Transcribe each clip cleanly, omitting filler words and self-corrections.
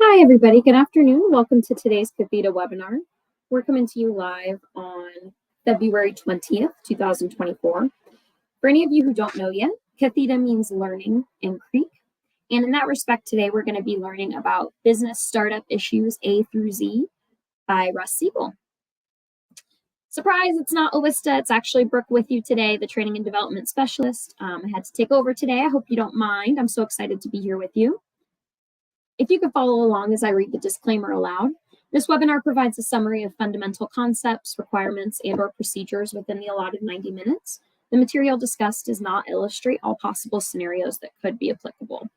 Hi, everybody. Good afternoon. Welcome to today's Catheta webinar. We're coming to you live on February 20th, 2024. For any of you who don't know yet, Catheta means learning in Creek. And in that respect, today we're going to be learning about business startup issues A through Z by Russ Siegel. Surprise, it's not Awista. It's actually Brooke with you today, the training and development specialist. I had to take over today. I hope you don't mind. I'm so excited to be here with you. If you could follow along as I read the disclaimer aloud, this webinar provides a summary of fundamental concepts, requirements, and/or procedures within the allotted 90 minutes. The material discussed does not illustrate all possible scenarios that could be applicable.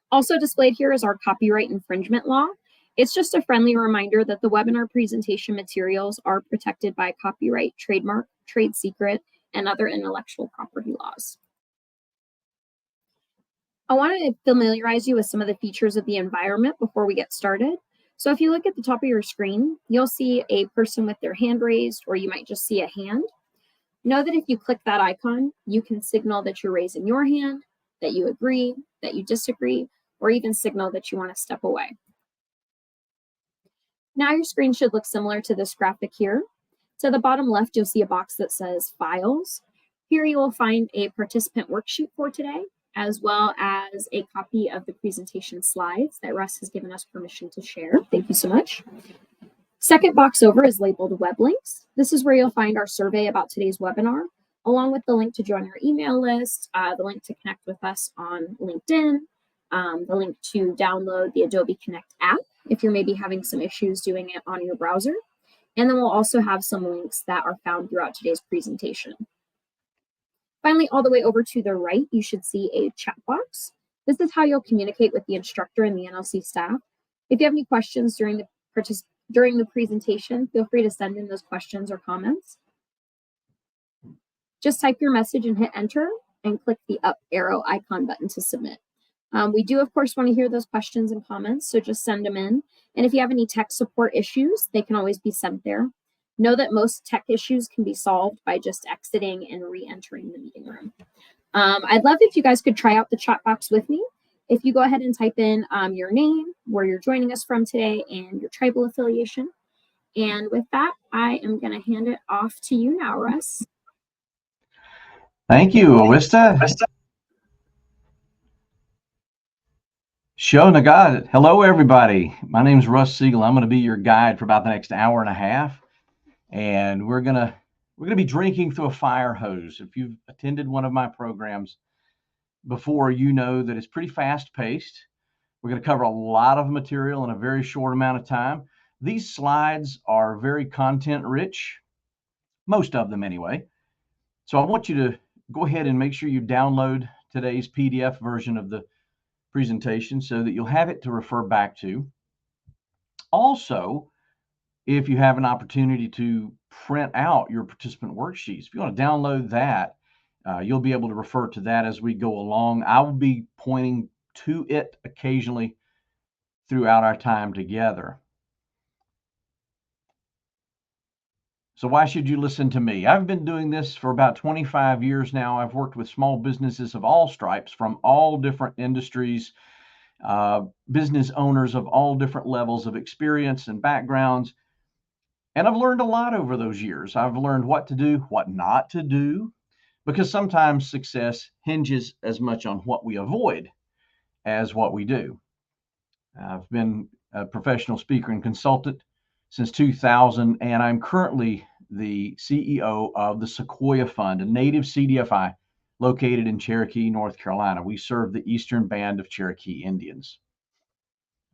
Also displayed here is our copyright infringement law. It's just a friendly reminder that the webinar presentation materials are protected by copyright, trademark, trade secret, and other intellectual property laws. I wanted to familiarize you with some of the features of the environment before we get started. So if you look at the top of your screen, you'll see a person with their hand raised, or you might just see a hand. Know that if you click that icon, you can signal that you're raising your hand, that you agree, that you disagree, or even signal that you want to step away. Now your screen should look similar to this graphic here. To the bottom left, you'll see a box that says Files. Here you will find a participant worksheet for today, as well as a copy of the presentation slides that Russ has given us permission to share. Thank you so much. Second box over is labeled Web Links. This is where you'll find our survey about today's webinar, along with the link to join our email list, the link to connect with us on LinkedIn, the link to download the Adobe Connect app if you're maybe having some issues doing it on your browser. And then we'll also have some links that are found throughout today's presentation. Finally, all the way over to the right, you should see a chat box. This is how you'll communicate with the instructor and the NLC staff. If you have any questions during the presentation, feel free to send in those questions or comments. Just type your message and hit enter and click the up arrow icon button to submit. We do, of course, want to hear those questions and comments, so just send them in. And if you have any tech support issues, they can always be sent there. Know that most tech issues can be solved by just exiting and re-entering the meeting room. I'd love if you guys could try out the chat box with me. If you go ahead and type in your name, where you're joining us from today, and your tribal affiliation. And with that, I am going to hand it off to you now, Russ. Thank you, Awista. Show Nagad. Hello, everybody. My name is Russ Siegel. I'm going to be your guide for about the next hour and a half. And we're gonna be drinking through a fire hose. If you've attended one of my programs before, you know that it's pretty fast paced. We're going to cover a lot of material in a very short amount of time. These slides are very content rich, most of them anyway. So I want you to go ahead and make sure you download today's PDF version of the presentation so that you'll have it to refer back to. Also, if you have an opportunity to print out your participant worksheets, if you want to download that, you'll be able to refer to that as we go along. I will be pointing to it occasionally throughout our time together. So why should you listen to me? I've been doing this for about 25 years now. I've worked with small businesses of all stripes from all different industries, business owners of all different levels of experience and backgrounds. And I've learned a lot over those years. I've learned what to do, what not to do, because sometimes success hinges as much on what we avoid as what we do. I've been a professional speaker and consultant since 2000, and I'm currently the CEO of the Sequoia Fund, a native CDFI located in Cherokee, North Carolina. We serve the Eastern Band of Cherokee Indians.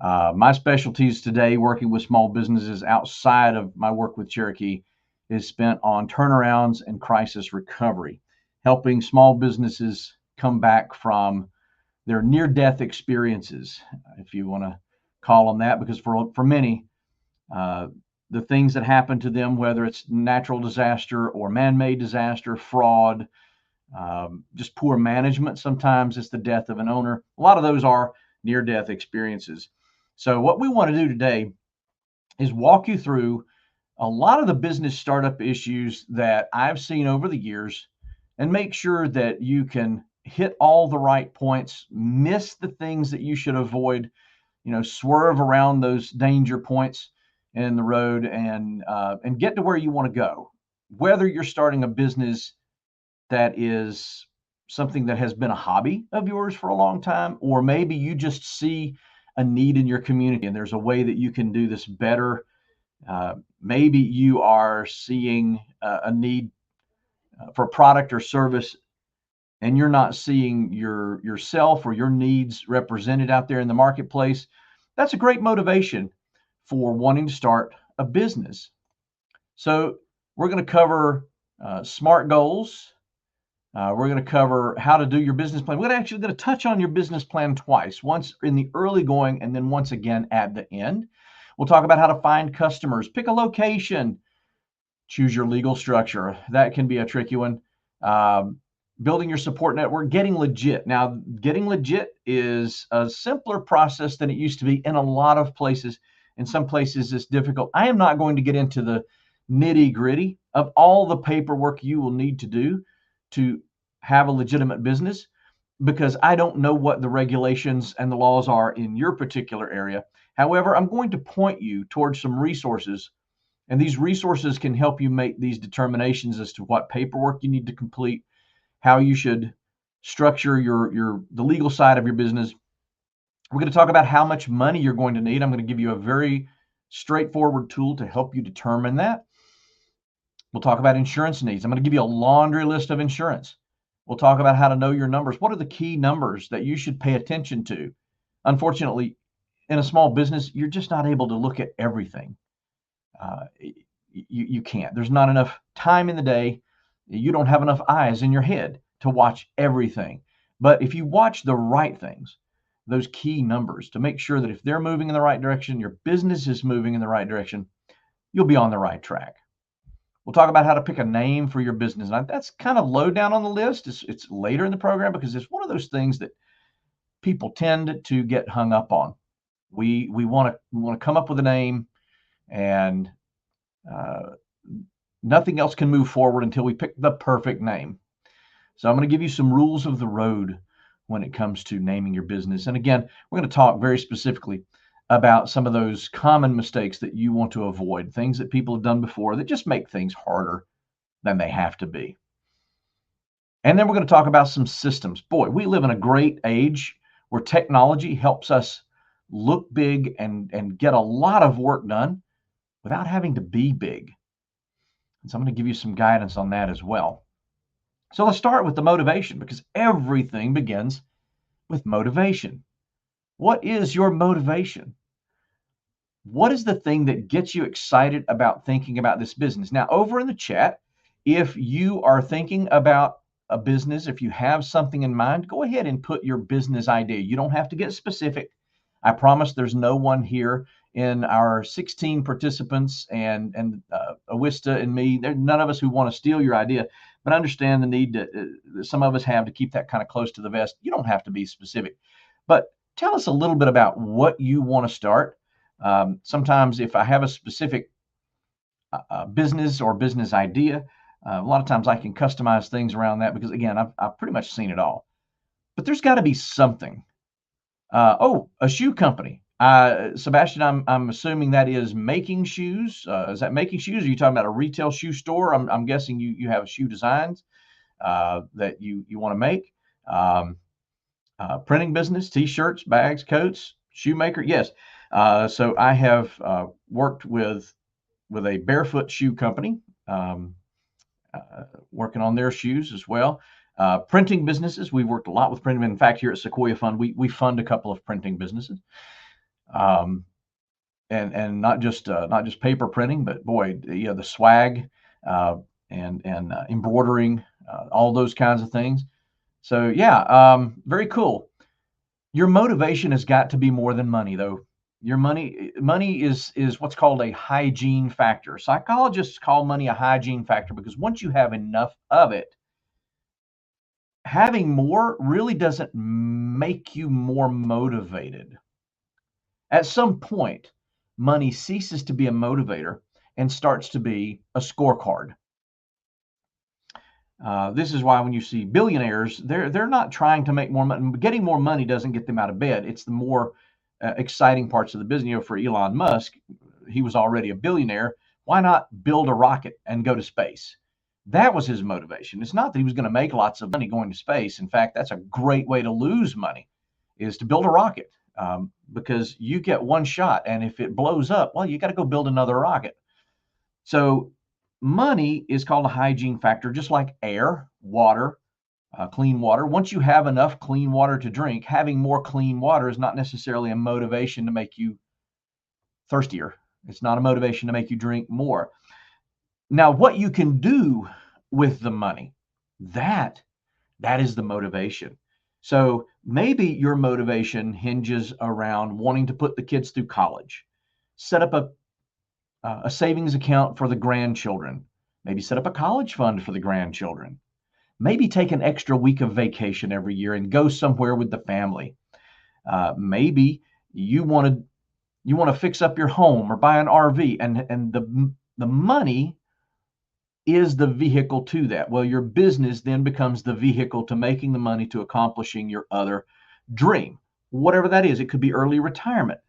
My specialties today, working with small businesses outside of my work with Cherokee, is spent on turnarounds and crisis recovery, helping small businesses come back from their near-death experiences, if you want to call them that, because for many, the things that happen to them, whether it's natural disaster or man-made disaster, fraud, just poor management, sometimes it's the death of an owner. A lot of those are near-death experiences. So what we want to do today is walk you through a lot of the business startup issues that I've seen over the years and make sure that you can hit all the right points, miss the things that you should avoid, swerve around those danger points in the road, and get to where you want to go. Whether you're starting a business that is something that has been a hobby of yours for a long time, or maybe you just see a need in your community and there's a way that you can do this better. Maybe you are seeing a need for a product or service, and you're not seeing yourself or your needs represented out there in the marketplace. That's a great motivation for wanting to start a business. So we're going to cover SMART goals. We're going to cover how to do your business plan. We're actually going to touch on your business plan twice, once in the early going and then once again at the end. We'll talk about how to find customers, pick a location, choose your legal structure. That can be a tricky one. Building your support network, getting legit. Now, getting legit is a simpler process than it used to be in a lot of places. In some places, it's difficult. I am not going to get into the nitty-gritty of all the paperwork you will need to do to have a legitimate business, because I don't know what the regulations and the laws are in your particular area. However, I'm going to point you towards some resources, and these resources can help you make these determinations as to what paperwork you need to complete, how you should structure the legal side of your business. We're going to talk about how much money you're going to need. I'm going to give you a very straightforward tool to help you determine that. We'll talk about insurance needs. I'm going to give you a laundry list of insurance. We'll talk about how to know your numbers. What are the key numbers that you should pay attention to? Unfortunately, in a small business, you're just not able to look at everything. You can't. There's not enough time in the day. You don't have enough eyes in your head to watch everything. But if you watch the right things, those key numbers, to make sure that if they're moving in the right direction, your business is moving in the right direction, you'll be on the right track. We'll talk about how to pick a name for your business. And that's kind of low down on the list. It's later in the program because it's one of those things that people tend to get hung up on. We want to come up with a name, and nothing else can move forward until we pick the perfect name. So I'm going to give you some rules of the road when it comes to naming your business. And again, we're going to talk very specifically about some of those common mistakes that you want to avoid, things that people have done before that just make things harder than they have to be. And then we're going to talk about some systems. Boy, we live in a great age where technology helps us look big and get a lot of work done without having to be big. And so I'm going to give you some guidance on that as well. So let's start with the motivation, because everything begins with motivation. What is your motivation? What is the thing that gets you excited about thinking about this business? Now, over in the chat, if you are thinking about a business, if you have something in mind, go ahead and put your business idea. You don't have to get specific. I promise there's no one here in our 16 participants and Awista and me. There's none of us who want to steal your idea, but understand the need that some of us have to keep that kind of close to the vest. You don't have to be specific, but tell us a little bit about what you want to start. Sometimes if I have a specific business or business idea, a lot of times I can customize things around that, because again, I've pretty much seen it all. But there's got to be something. A shoe company. Sebastian, I'm assuming that is making shoes. Is that making shoes? Or are you talking about a retail shoe store? I'm guessing you have shoe designs that you want to make. Printing business, T-shirts, bags, coats, shoemaker. Yes. So I have worked with a barefoot shoe company, working on their shoes as well. Printing businesses. We've worked a lot with printing. In fact, here at Sequoia Fund, we fund a couple of printing businesses. And not just paper printing, but boy, the swag and embroidering, all those kinds of things. So yeah, very cool. Your motivation has got to be more than money, though. Your money is what's called a hygiene factor. Psychologists call money a hygiene factor because once you have enough of it, having more really doesn't make you more motivated. At some point, money ceases to be a motivator and starts to be a scorecard. This is why when you see billionaires, they're not trying to make more money. Getting more money doesn't get them out of bed. It's the more exciting parts of the business. You know, for Elon Musk, he was already a billionaire. Why not build a rocket and go to space? That was his motivation. It's not that he was going to make lots of money going to space. In fact, that's a great way to lose money, is to build a rocket, because you get one shot, and if it blows up, well, you got to go build another rocket. So money is called a hygiene factor, just like air, water, clean water. Once you have enough clean water to drink, having more clean water is not necessarily a motivation to make you thirstier. It's not a motivation to make you drink more. Now, what you can do with the money, that is the motivation. So maybe your motivation hinges around wanting to put the kids through college, set up a savings account for the grandchildren, maybe set up a college fund for the grandchildren, maybe take an extra week of vacation every year and go somewhere with the family. Maybe you want to fix up your home or buy an RV, and the money is the vehicle to that. Well, your business then becomes the vehicle to making the money to accomplishing your other dream, whatever that is. It could be early retirement.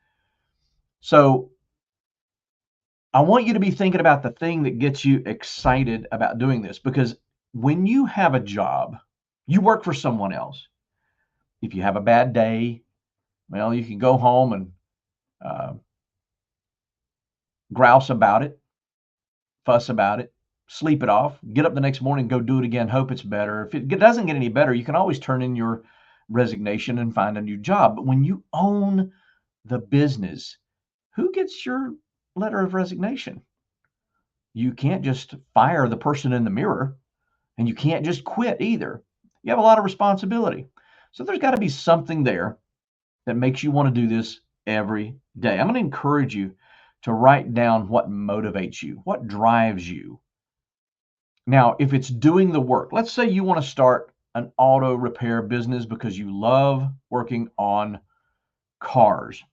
So I want you to be thinking about the thing that gets you excited about doing this, because when you have a job, you work for someone else. If you have a bad day, well, you can go home and grouse about it, fuss about it, sleep it off, get up the next morning, go do it again, hope it's better. If it doesn't get any better, you can always turn in your resignation and find a new job. But when you own the business, who gets your letter of resignation? You can't just fire the person in the mirror, and you can't just quit either. You have a lot of responsibility. So there's got to be something there that makes you want to do this every day. I'm going to encourage you to write down what motivates you, what drives you. Now, if it's doing the work, let's say you want to start an auto repair business because you love working on cars.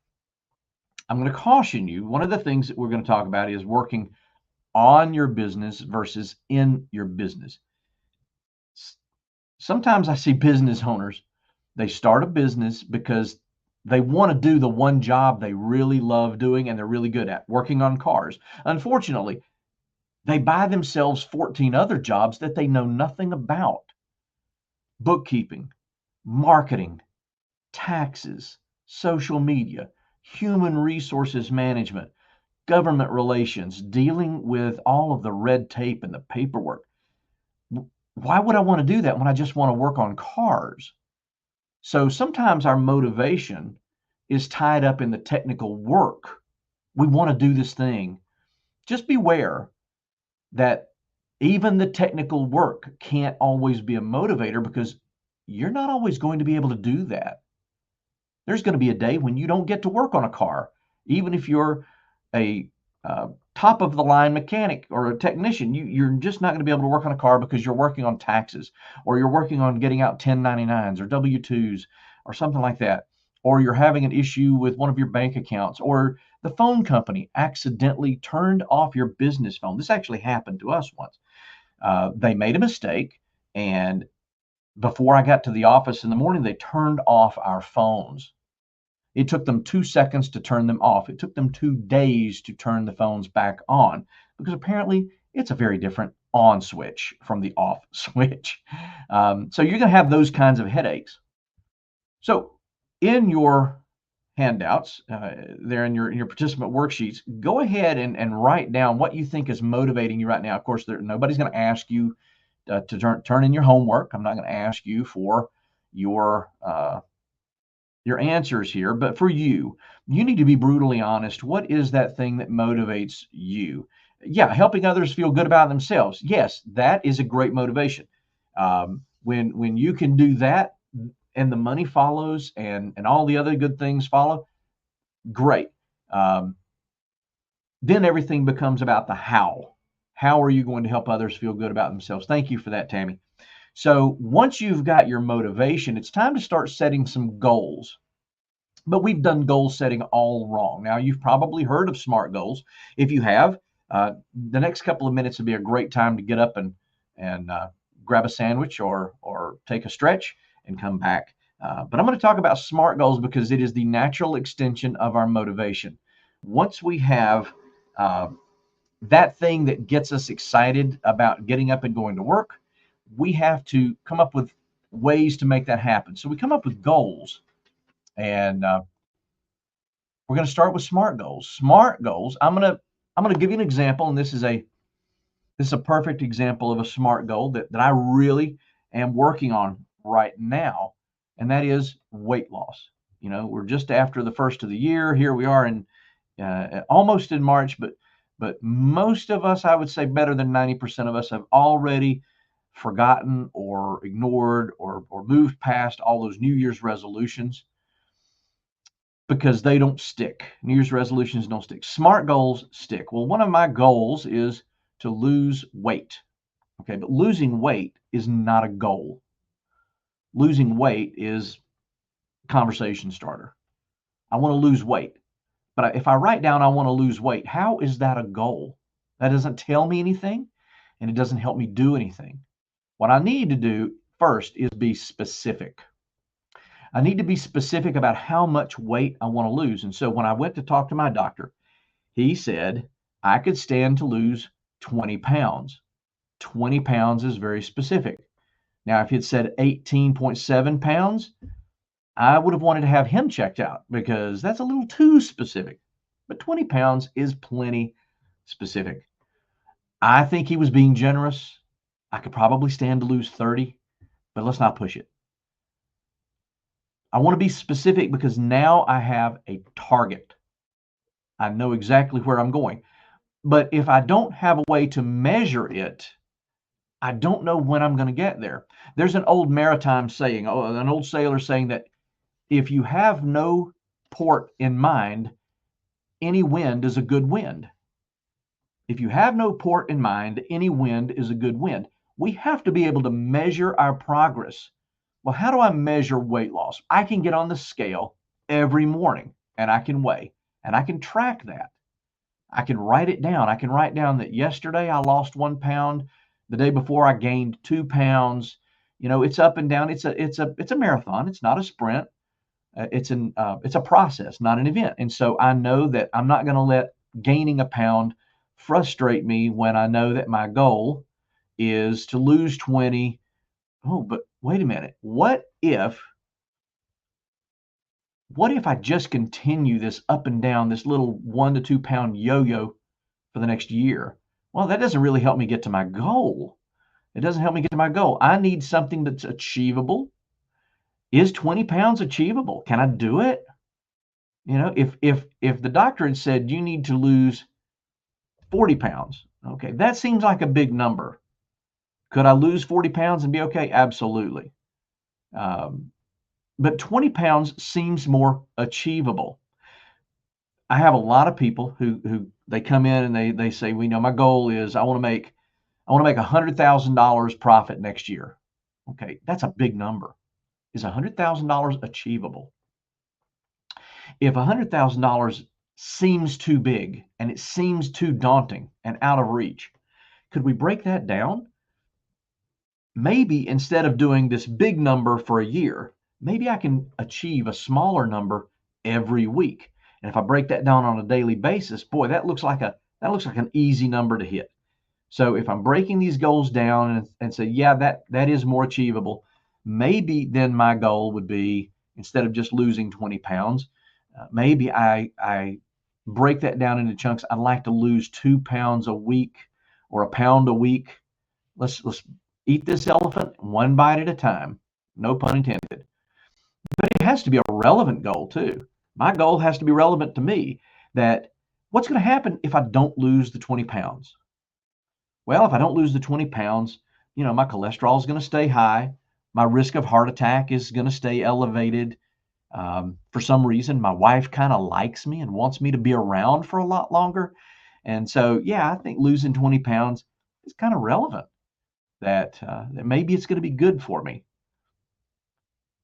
I'm going to caution you. One of the things that we're going to talk about is working on your business versus in your business. Sometimes I see business owners, they start a business because they want to do the one job they really love doing and they're really good at, working on cars. Unfortunately, they buy themselves 14 other jobs that they know nothing about. Bookkeeping, marketing, taxes, social media, human resources management, government relations, dealing with all of the red tape and the paperwork. Why would I want to do that when I just want to work on cars? So sometimes our motivation is tied up in the technical work. We want to do this thing. Just beware that even the technical work can't always be a motivator, because you're not always going to be able to do that. There's going to be a day when you don't get to work on a car, even if you're a top of the line mechanic or a technician. You're just not going to be able to work on a car because you're working on taxes, or you're working on getting out 1099s or W-2s or something like that, or you're having an issue with one of your bank accounts, or the phone company accidentally turned off your business phone. This actually happened to us once. They made a mistake, and before I got to the office in the morning, they turned off our phones. It took them 2 seconds to turn them off. It took them 2 days to turn the phones back on, because apparently it's a very different on switch from the off switch. So you're going to have those kinds of headaches. So in your handouts, there in your participant worksheets, go ahead and write down what you think is motivating you right now. Of course, nobody's going to ask you to turn in your homework. I'm not going to ask you for your answers here, but for you need to be brutally honest. What is that thing that motivates you? Yeah, helping others feel good about themselves. Yes, that is a great motivation. When you can do that, and the money follows, and all the other good things follow, great. Then everything becomes about the how. How are you going to help others feel good about themselves? Thank you for that, Tammy. So once you've got your motivation, it's time to start setting some goals. But we've done goal setting all wrong. Now, you've probably heard of SMART goals. If you have, the next couple of minutes would be a great time to get up and grab a sandwich or take a stretch and come back. But I'm going to talk about SMART goals because it is the natural extension of our motivation. Once we have that thing that gets us excited about getting up and going to work, we have to come up with ways to make that happen. So we come up with goals, and we're going to start with SMART goals. SMART goals. I'm going to give you an example, and this is a perfect example of a SMART goal that I really am working on right now, and that is weight loss. We're just after the first of the year. Here we are in almost in March, but most of us, I would say better than 90% of us, have already forgotten or ignored or moved past all those New Year's resolutions because they don't stick. New Year's resolutions don't stick. SMART goals stick. Well, one of my goals is to lose weight. Okay, but losing weight is not a goal. Losing weight is a conversation starter. I want to lose weight. But if I write down I want to lose weight, how is that a goal? That doesn't tell me anything, and it doesn't help me do anything. What I need to do first is be specific. I need to be specific about how much weight I want to lose. And so when I went to talk to my doctor, he said I could stand to lose 20 pounds. 20 pounds is very specific. Now, if he had said 18.7 pounds, I would have wanted to have him checked out because that's a little too specific. But 20 pounds is plenty specific. I think he was being generous. I could probably stand to lose 30, but let's not push it. I want to be specific because now I have a target. I know exactly where I'm going. But if I don't have a way to measure it, I don't know when I'm going to get there. There's an old maritime saying, an old sailor saying that if you have no port in mind, any wind is a good wind. If you have no port in mind, any wind is a good wind. We have to be able to measure our progress. Well, how do I measure weight loss? I can get on the scale every morning and I can weigh and I can track that. I can write it down. I can write down that yesterday I lost 1 pound. The day before I gained 2 pounds. It's up and down. It's a marathon. It's not a sprint. It's a process, not an event. And so I know that I'm not going to let gaining a pound frustrate me when I know that my goal is to lose 20. Oh, but wait a minute. What if I just continue this up and down, this little 1 to 2 pound yo-yo for the next year? Well, that doesn't really help me get to my goal. It doesn't help me get to my goal. I need something that's achievable. Is 20 pounds achievable? Can I do it? If the doctor had said you need to lose 40 pounds, okay, that seems like a big number. Could I lose 40 pounds and be okay? Absolutely. But 20 pounds seems more achievable. I have a lot of people who they come in and they say, my goal is I want to make $100,000 profit next year. Okay, that's a big number. Is $100,000 achievable? If $100,000 seems too big and it seems too daunting and out of reach, could we break that down? Maybe instead of doing this big number for a year, maybe I can achieve a smaller number every week. And if I break that down on a daily basis, boy, that looks like an easy number to hit. So if I'm breaking these goals down and say, yeah, that is more achievable, maybe then my goal would be, instead of just losing 20 pounds, maybe I break that down into chunks. I'd like to lose 2 pounds a week or a pound a week. Let's eat this elephant one bite at a time. No pun intended. But it has to be a relevant goal too. My goal has to be relevant to me, that what's going to happen if I don't lose the 20 pounds? Well, if I don't lose the 20 pounds, my cholesterol is going to stay high. My risk of heart attack is going to stay elevated. For some reason, my wife kind of likes me and wants me to be around for a lot longer. And so, yeah, I think losing 20 pounds is kind of relevant, that maybe it's going to be good for me.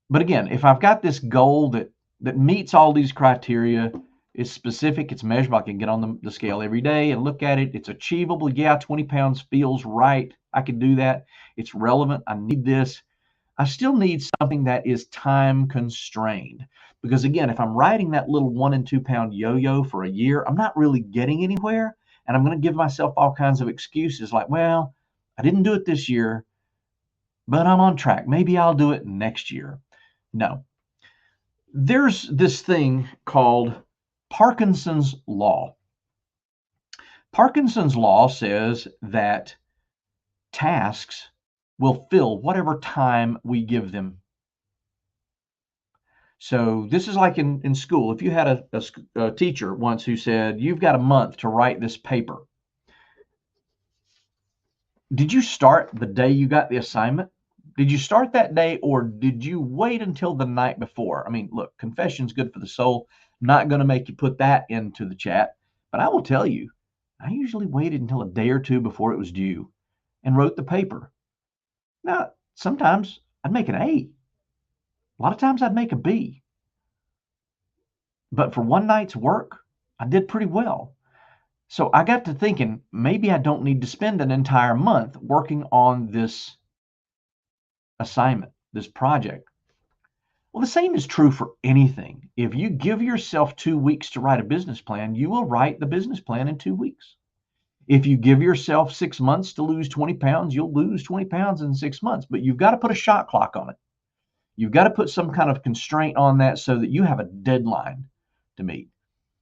But again, if I've got this goal that meets all these criteria, it's specific, it's measurable, I can get on the scale every day and look at it, it's achievable. Yeah, 20 pounds feels right. I could do that. It's relevant. I need this. I still need something that is time constrained. Because again, if I'm riding that little 1 and 2 pound yo-yo for a year, I'm not really getting anywhere. And I'm going to give myself all kinds of excuses like, well, I didn't do it this year, but I'm on track. Maybe I'll do it next year. No. There's this thing called Parkinson's Law. Parkinson's Law says that tasks will fill whatever time we give them. So this is like in school. If you had a teacher once who said, you've got a month to write this paper. Did you start the day you got the assignment? Did you start that day, or did you wait until the night before? I mean, look, confession's good for the soul. I'm not going to make you put that into the chat, but I will tell you, I usually waited until a day or two before it was due and wrote the paper. Now, sometimes I'd make an A. A lot of times I'd make a B. But for one night's work, I did pretty well. So I got to thinking, maybe I don't need to spend an entire month working on this assignment, this project. Well, the same is true for anything. If you give yourself 2 weeks to write a business plan, you will write the business plan in 2 weeks. If you give yourself 6 months to lose 20 pounds, you'll lose 20 pounds in 6 months, but you've got to put a shot clock on it. You've got to put some kind of constraint on that so that you have a deadline to meet.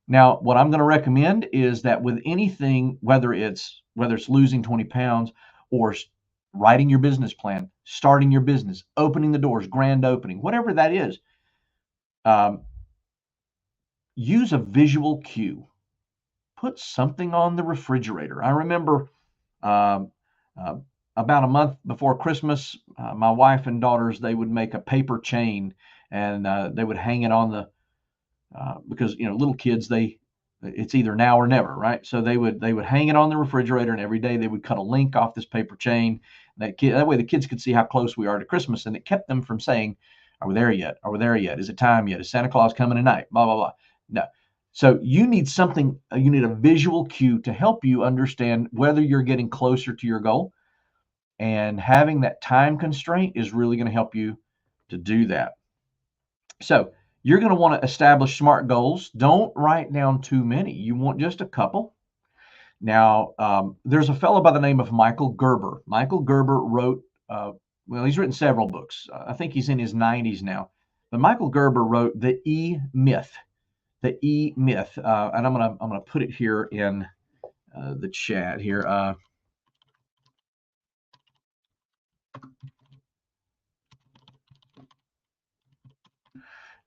Now, what I'm going to recommend is that with anything, whether it's losing 20 pounds or writing your business plan, starting your business, opening the doors, grand opening, whatever that is, use a visual cue. Put something on the refrigerator. I remember about a month before Christmas, my wife and daughters, they would make a paper chain, and they would hang it on the because little kids, it's either now or never, right? So they would hang it on the refrigerator, and every day they would cut a link off this paper chain. That way the kids could see how close we are to Christmas, and it kept them from saying, "Are we there yet? Are we there yet? Is it time yet? Is Santa Claus coming tonight?" Blah blah blah. No. So you need something. You need a visual cue to help you understand whether you're getting closer to your goal, and having that time constraint is really going to help you to do that. So you're going to want to establish SMART goals. Don't write down too many. You want just a couple. Now, there's a fellow by the name of Michael Gerber. Michael Gerber wrote, he's written several books. I think he's in his 90s now. But Michael Gerber wrote The E-Myth. The E-Myth. And I'm gonna put it here in the chat here.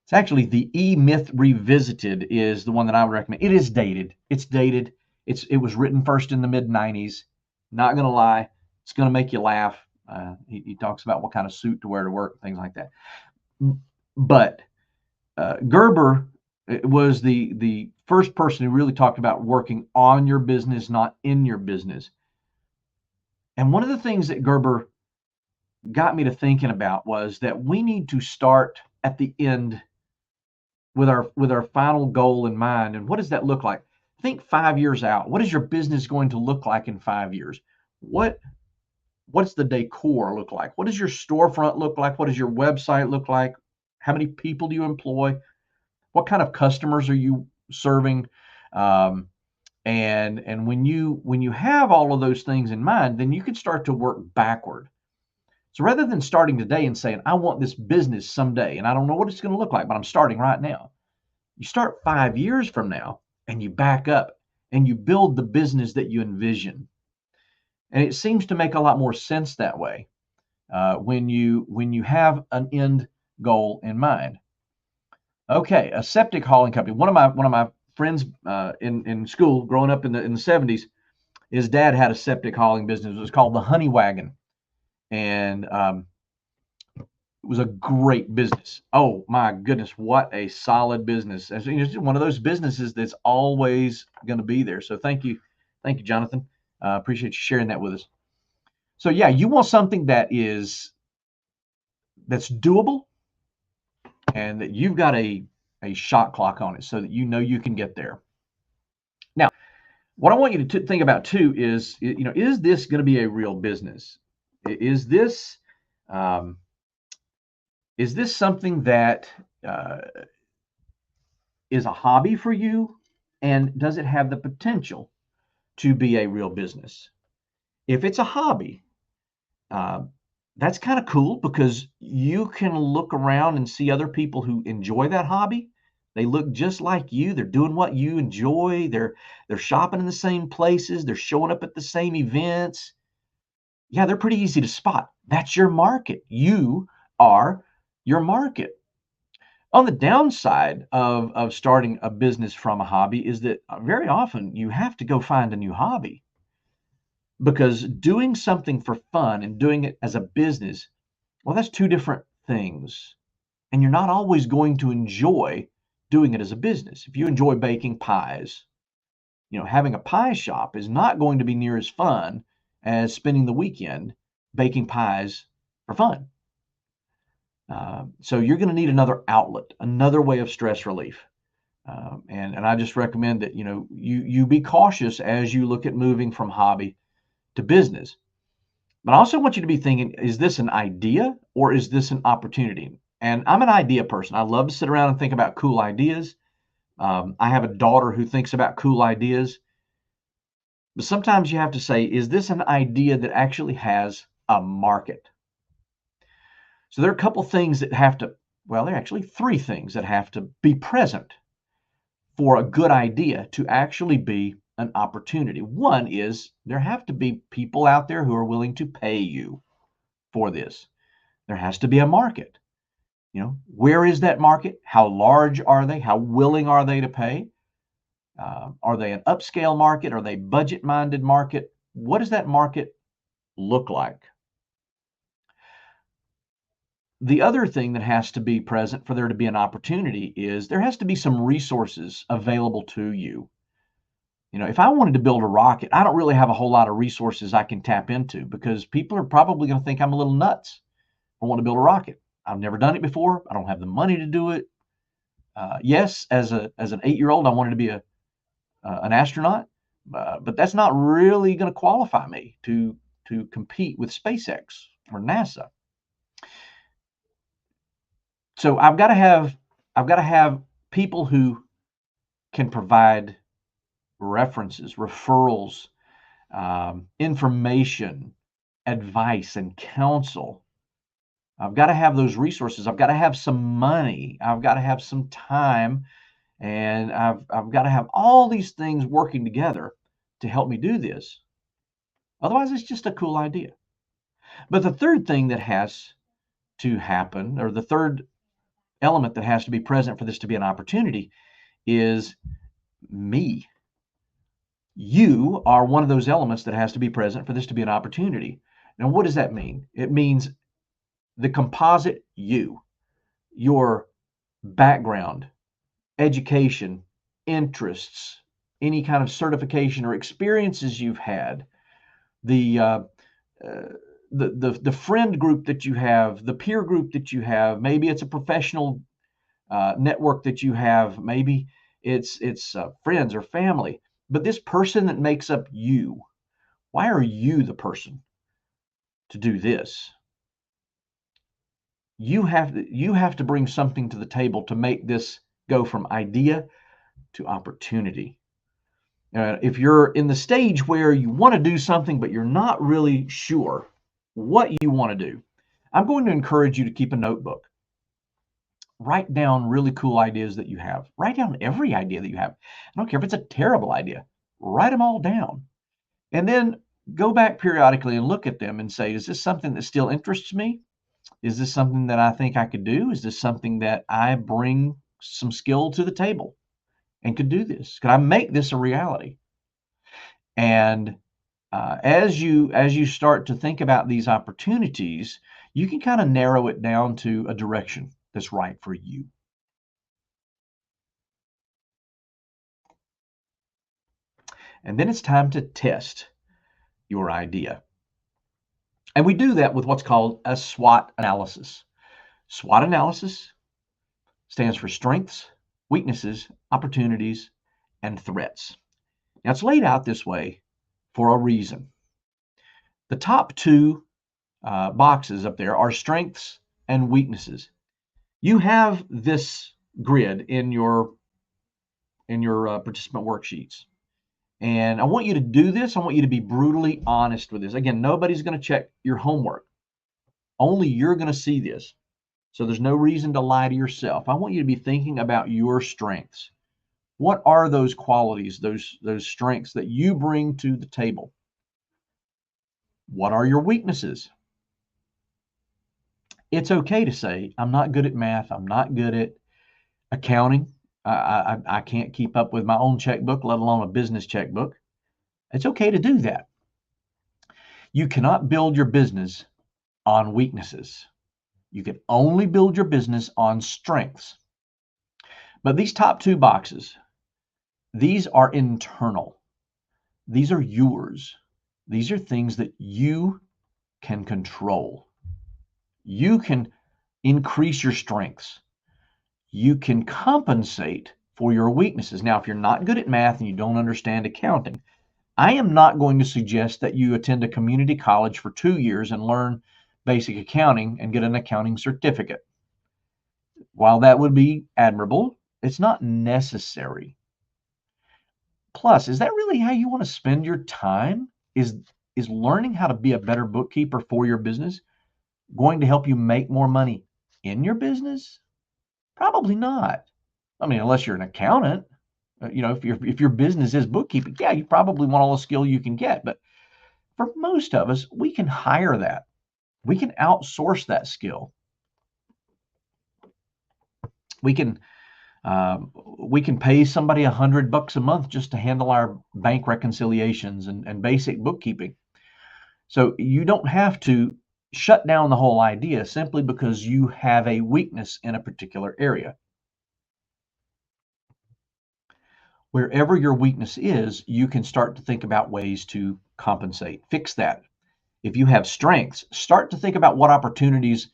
It's actually The E-Myth Revisited is the one that I would recommend. It is dated. It's dated. It was written first in the mid-90s. Not going to lie. It's going to make you laugh. He talks about what kind of suit to wear to work, things like that. But Gerber was the first person who really talked about working on your business, not in your business. And one of the things that Gerber got me to thinking about was that we need to start at the end with our final goal in mind. And what does that look like? Think 5 years out. What is your business going to look like in 5 years? What's the decor look like? What does your storefront look like? What does your website look like? How many people do you employ? What kind of customers are you serving? And when you have all of those things in mind, then you can start to work backward. So rather than starting today and saying, I want this business someday, and I don't know what it's going to look like, but I'm starting right now. You start 5 years from now, and you back up and you build the business that you envision. And it seems to make a lot more sense that way when you have an end goal in mind. Okay, a septic hauling company. One of my friends in school, growing up in the 70s, his dad had a septic hauling business. It was called the Honey Wagon, and it was a great business. Oh my goodness, what a solid business! It's one of those businesses that's always going to be there. So thank you, Jonathan. Appreciate you sharing that with us. So yeah, you want something that's doable, and that you've got a shot clock on it, so that you know you can get there. Now, What I want you to think about too is, is this going to be a real business? Is this um, something that uh, is a hobby for you, and does it have the potential to be a real business? If it's a hobby, uh, that's kind of cool because you can look around and see other people who enjoy that hobby. They look just like you. They're doing what you enjoy. They're shopping in the same places. They're showing up at the same events. Yeah, they're pretty easy to spot. That's your market. You are your market. On the downside of starting a business from a hobby is that very often you have to go find a new hobby, because doing something for fun and doing it as a business, well, that's two different things. And you're not always going to enjoy doing it as a business. If you enjoy baking pies, having a pie shop is not going to be near as fun as spending the weekend baking pies for fun. So you're going to need another outlet, another way of stress relief. And I just recommend that you be cautious as you look at moving from hobby to business. But I also want you to be thinking, is this an idea or is this an opportunity? And I'm an idea person. I love to sit around and think about cool ideas. I have a daughter who thinks about cool ideas. But sometimes you have to say, is this an idea that actually has a market? So there are a couple things that have to, well, there are actually three things that have to be present for a good idea to actually be an opportunity. One is there have to be people out there who are willing to pay you for this. There has to be a market. Where is that market? How large are they? How willing are they to pay? Are they an upscale market? Are they budget-minded market? What does that market look like? The other thing that has to be present for there to be an opportunity is there has to be some resources available to you. If I wanted to build a rocket, I don't really have a whole lot of resources I can tap into because people are probably going to think I'm a little nuts for wanting to build a rocket. I've never done it before. I don't have the money to do it. Yes, as an 8-year-old, I wanted to be an astronaut, but that's not really going to qualify me to compete with SpaceX or NASA. So I've got to have people who can provide references, referrals, information, advice, and counsel. I've got to have those resources. I've got to have some money. I've got to have some time, and I've got to have all these things working together to help me do this. Otherwise, it's just a cool idea. But the third thing that has to happen, or the third element that has to be present for this to be an opportunity, is me. You are one of those elements that has to be present for this to be an opportunity. Now, what does that mean? It means the composite you, your background, education, interests, any kind of certification or experiences you've had, the the friend group that you have, the peer group that you have. Maybe it's a professional network that you have. Maybe it's friends or family. But this person that makes up you, why are you the person to do this? You have to bring something to the table to make this go from idea to opportunity. If you're in the stage where you want to do something, but you're not really sure what you want to do, I'm going to encourage you to keep a notebook. Write down really cool ideas that you have. Write down every idea that you have. I don't care if it's a terrible idea. Write them all down. And then go back periodically and look at them and say, is this something that still interests me? Is this something that I think I could do? Is this something that I bring some skill to the table and could do this? Could I make this a reality? And as you start to think about these opportunities, you can kind of narrow it down to a direction that's right for you. And then it's time to test your idea. And we do that with what's called a SWOT analysis. SWOT analysis stands for strengths, weaknesses, opportunities, and threats. Now, it's laid out this way for a reason. The top two boxes up there are strengths and weaknesses. You have this grid in your participant worksheets. And I want you to do this. I want you to be brutally honest with this. Again, nobody's going to check your homework. Only you're going to see this. So there's no reason to lie to yourself. I want you to be thinking about your strengths. What are those qualities, those strengths that you bring to the table? What are your weaknesses? It's okay to say, I'm not good at math. I'm not good at accounting. I can't keep up with my own checkbook, let alone a business checkbook. It's okay to do that. You cannot build your business on weaknesses. You can only build your business on strengths. But these top two boxes, these are internal. These are yours. These are things that you can control. You can increase your strengths. You can compensate for your weaknesses. Now, if you're not good at math and you don't understand accounting, I am not going to suggest that you attend a community college for 2 years and learn basic accounting and get an accounting certificate. While that would be admirable, it's not necessary. Plus, is that really how you want to spend your time? Is learning how to be a better bookkeeper for your business going to help you make more money in your business? Probably not. I mean, unless you're an accountant, if your business is bookkeeping, yeah, you probably want all the skill you can get. But for most of us, we can hire that. We can outsource that skill. We can pay somebody $100 a month just to handle our bank reconciliations and basic bookkeeping. So you don't have to shut down the whole idea simply because you have a weakness in a particular area. Wherever your weakness is, you can start to think about ways to compensate, fix that. If you have strengths, start to think about what opportunities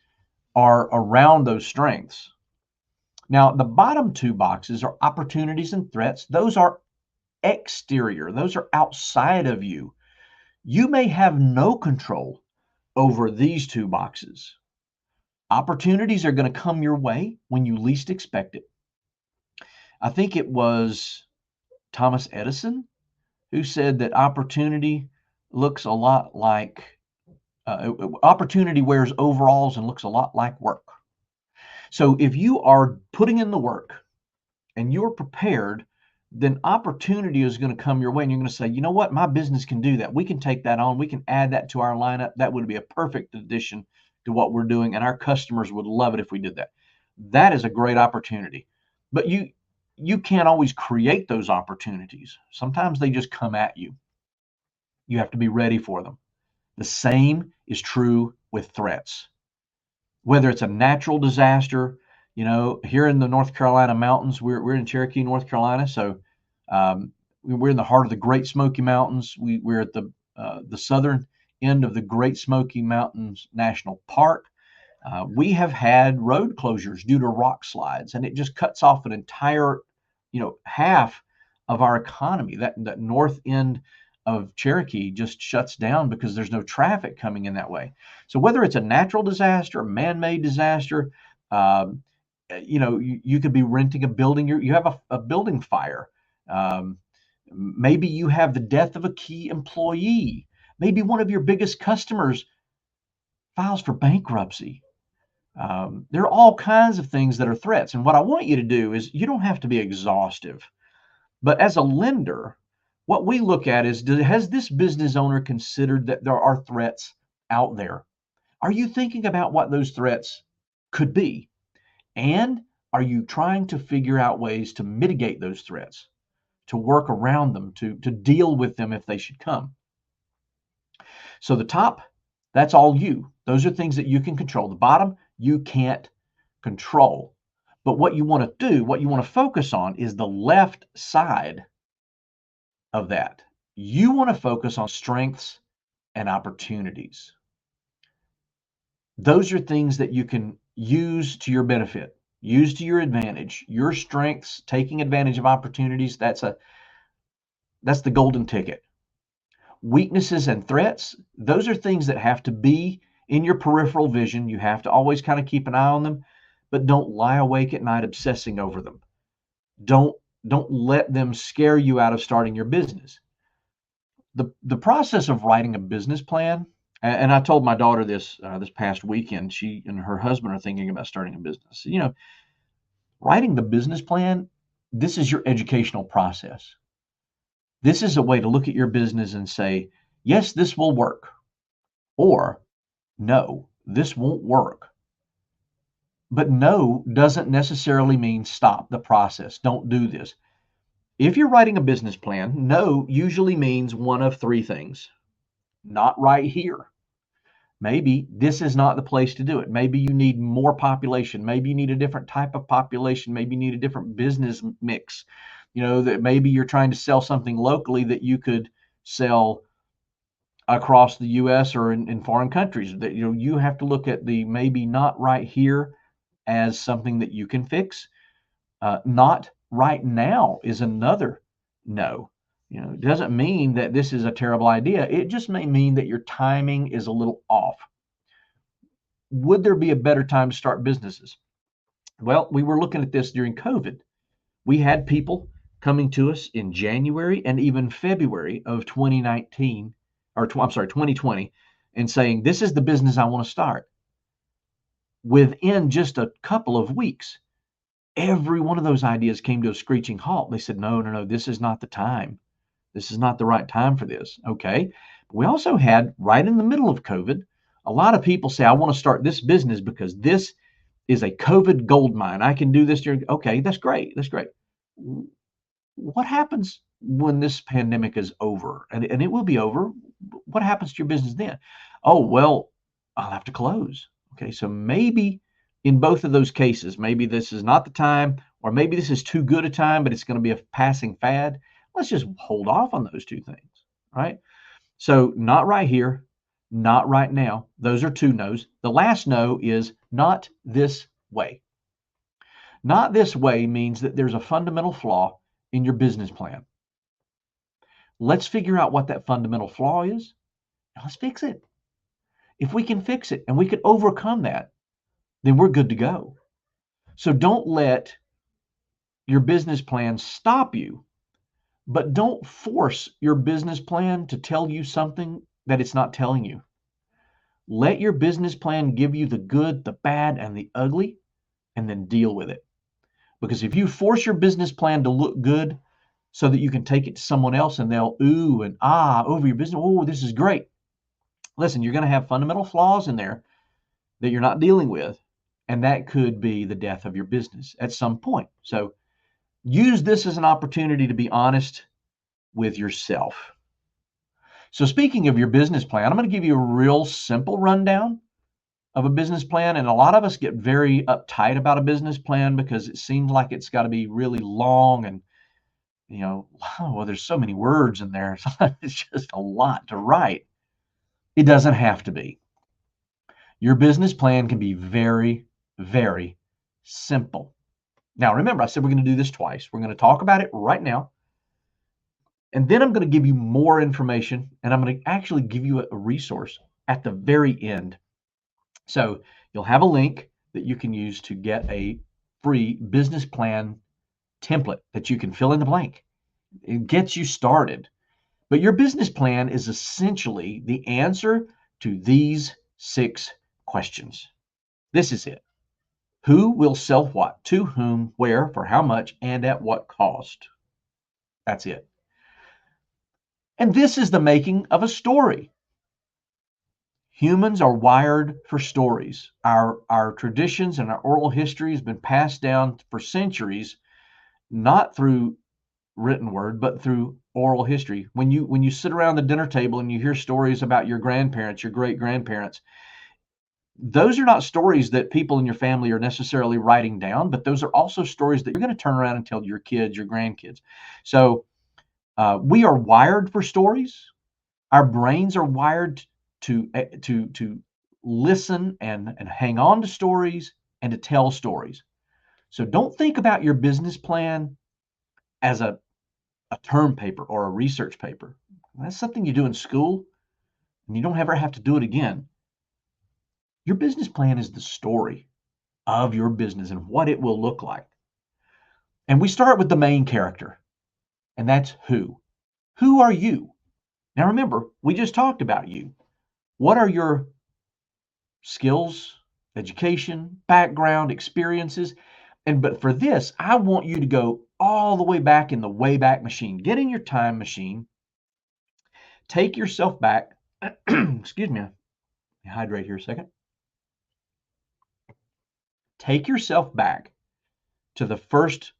are around those strengths. Now, the bottom two boxes are opportunities and threats. Those are exterior, those are outside of you. You may have no control over these two boxes. Opportunities are going to come your way when you least expect it. I think it was Thomas Edison who said that opportunity looks a lot like opportunity wears overalls and looks a lot like work. So if you are putting in the work and you're prepared, then opportunity is going to come your way and you're going to say, you know what, my business can do that. We can take that on. We can add that to our lineup. That would be a perfect addition to what we're doing. And our customers would love it if we did that. That is a great opportunity. But you can't always create those opportunities. Sometimes they just come at you. You have to be ready for them. The same is true with threats. Whether it's a natural disaster, here in the North Carolina mountains, we're in Cherokee, North Carolina, so we're in the heart of the Great Smoky Mountains. We're at the southern end of the Great Smoky Mountains National Park. We have had road closures due to rock slides, and it just cuts off an entire, half of our economy. That north end of Cherokee just shuts down because there's no traffic coming in that way. So whether it's a natural disaster, a man-made disaster, you could be renting a building. You have a building fire. Maybe you have the death of a key employee. Maybe one of your biggest customers files for bankruptcy. There are all kinds of things that are threats. And what I want you to do is you don't have to be exhaustive. But as a lender, what we look at is, has this business owner considered that there are threats out there? Are you thinking about what those threats could be? And are you trying to figure out ways to mitigate those threats, to work around them, to deal with them if they should come? So the top, that's all you. Those are things that you can control. The bottom, you can't control. But what you want to do, what you want to focus on is the left side of that. You want to focus on strengths and opportunities. Those are things that you can use to your benefit, use to your advantage. Your strengths, taking advantage of opportunities, that's That's the golden ticket. Weaknesses and threats, those are things that have to be in your peripheral vision. You have to always kind of keep an eye on them, but don't lie awake at night obsessing over them. Don't let them scare you out of starting your business. The process of writing a business plan, and I told my daughter this this past weekend. She and her husband are thinking about starting a business. Writing the business plan, this is your educational process. This is a way to look at your business and say, yes, this will work, or no, this won't work. But no doesn't necessarily mean stop the process. Don't do this. If you're writing a business plan, no usually means one of three things. Not right here. Maybe this is not the place to do it. Maybe you need more population. Maybe you need a different type of population. Maybe you need a different business mix. That maybe you're trying to sell something locally that you could sell across the US or in foreign countries. That you have to look at the maybe not right here as something that you can fix. Not right now is another no. It doesn't mean that this is a terrible idea. It just may mean that your timing is a little off. Would there be a better time to start businesses? Well, we were looking at this during COVID. We had people coming to us in January and even February of 2019, or I'm sorry, 2020, and saying, this is the business I want to start. Within just a couple of weeks, every one of those ideas came to a screeching halt. They said, no, this is not the time. This is not the right time for this. Okay. We also had, right in the middle of COVID, a lot of people say, I want to start this business because this is a COVID gold mine. I can do this during. Okay, that's great. That's great. What happens when this pandemic is over? And it will be over. What happens to your business then? Oh, well, I'll have to close. Okay, so maybe in both of those cases, maybe this is not the time, or maybe this is too good a time, but it's going to be a passing fad. Let's just hold off on those two things, right? So not right here, not right now. Those are two no's. The last no is not this way. Not this way means that there's a fundamental flaw in your business plan. Let's figure out what that fundamental flaw is. Let's fix it. If we can fix it and we can overcome that, then we're good to go. So don't let your business plan stop you, but don't force your business plan to tell you something that it's not telling you. Let your business plan give you the good, the bad, and the ugly, and then deal with it. Because if you force your business plan to look good so that you can take it to someone else and they'll ooh and ah over your business, oh, this is great. Listen, you're going to have fundamental flaws in there that you're not dealing with, and that could be the death of your business at some point. So use this as an opportunity to be honest with yourself. So speaking of your business plan, I'm going to give you a real simple rundown of a business plan. And a lot of us get very uptight about a business plan because it seems like it's got to be really long and, well, there's so many words in there. It's just a lot to write. It doesn't have to be. Your business plan can be very, very simple. Now, remember, I said we're going to do this twice. We're going to talk about it right now. And then I'm going to give you more information, and I'm going to actually give you a resource at the very end. So you'll have a link that you can use to get a free business plan template that you can fill in the blank. It gets you started. But your business plan is essentially the answer to these 6 questions. This is it. Who will sell what, to whom, where, for how much, and at what cost? That's it. And this is the making of a story. Humans are wired for stories. Our traditions and our oral history has been passed down for centuries, not through written word, but through oral history. When you sit around the dinner table and you hear stories about your grandparents, your great-grandparents, those are not stories that people in your family are necessarily writing down, but those are also stories that you're going to turn around and tell your kids, your grandkids. So we are wired for stories. Our brains are wired to listen and hang on to stories and to tell stories. So don't think about your business plan as a a term paper or a research paper. That's something you do in school, and you don't ever have to do it again. Your business plan is the story of your business and what it will look like. And we start with the main character, and that's who. Who are you? Now remember, we just talked about you. What are your skills, education, background, experiences? But for this, I want you to go all the way back in the Wayback Machine. Get in your time machine. Take yourself back. Excuse me. Let me hydrate here a second. Take yourself back to the first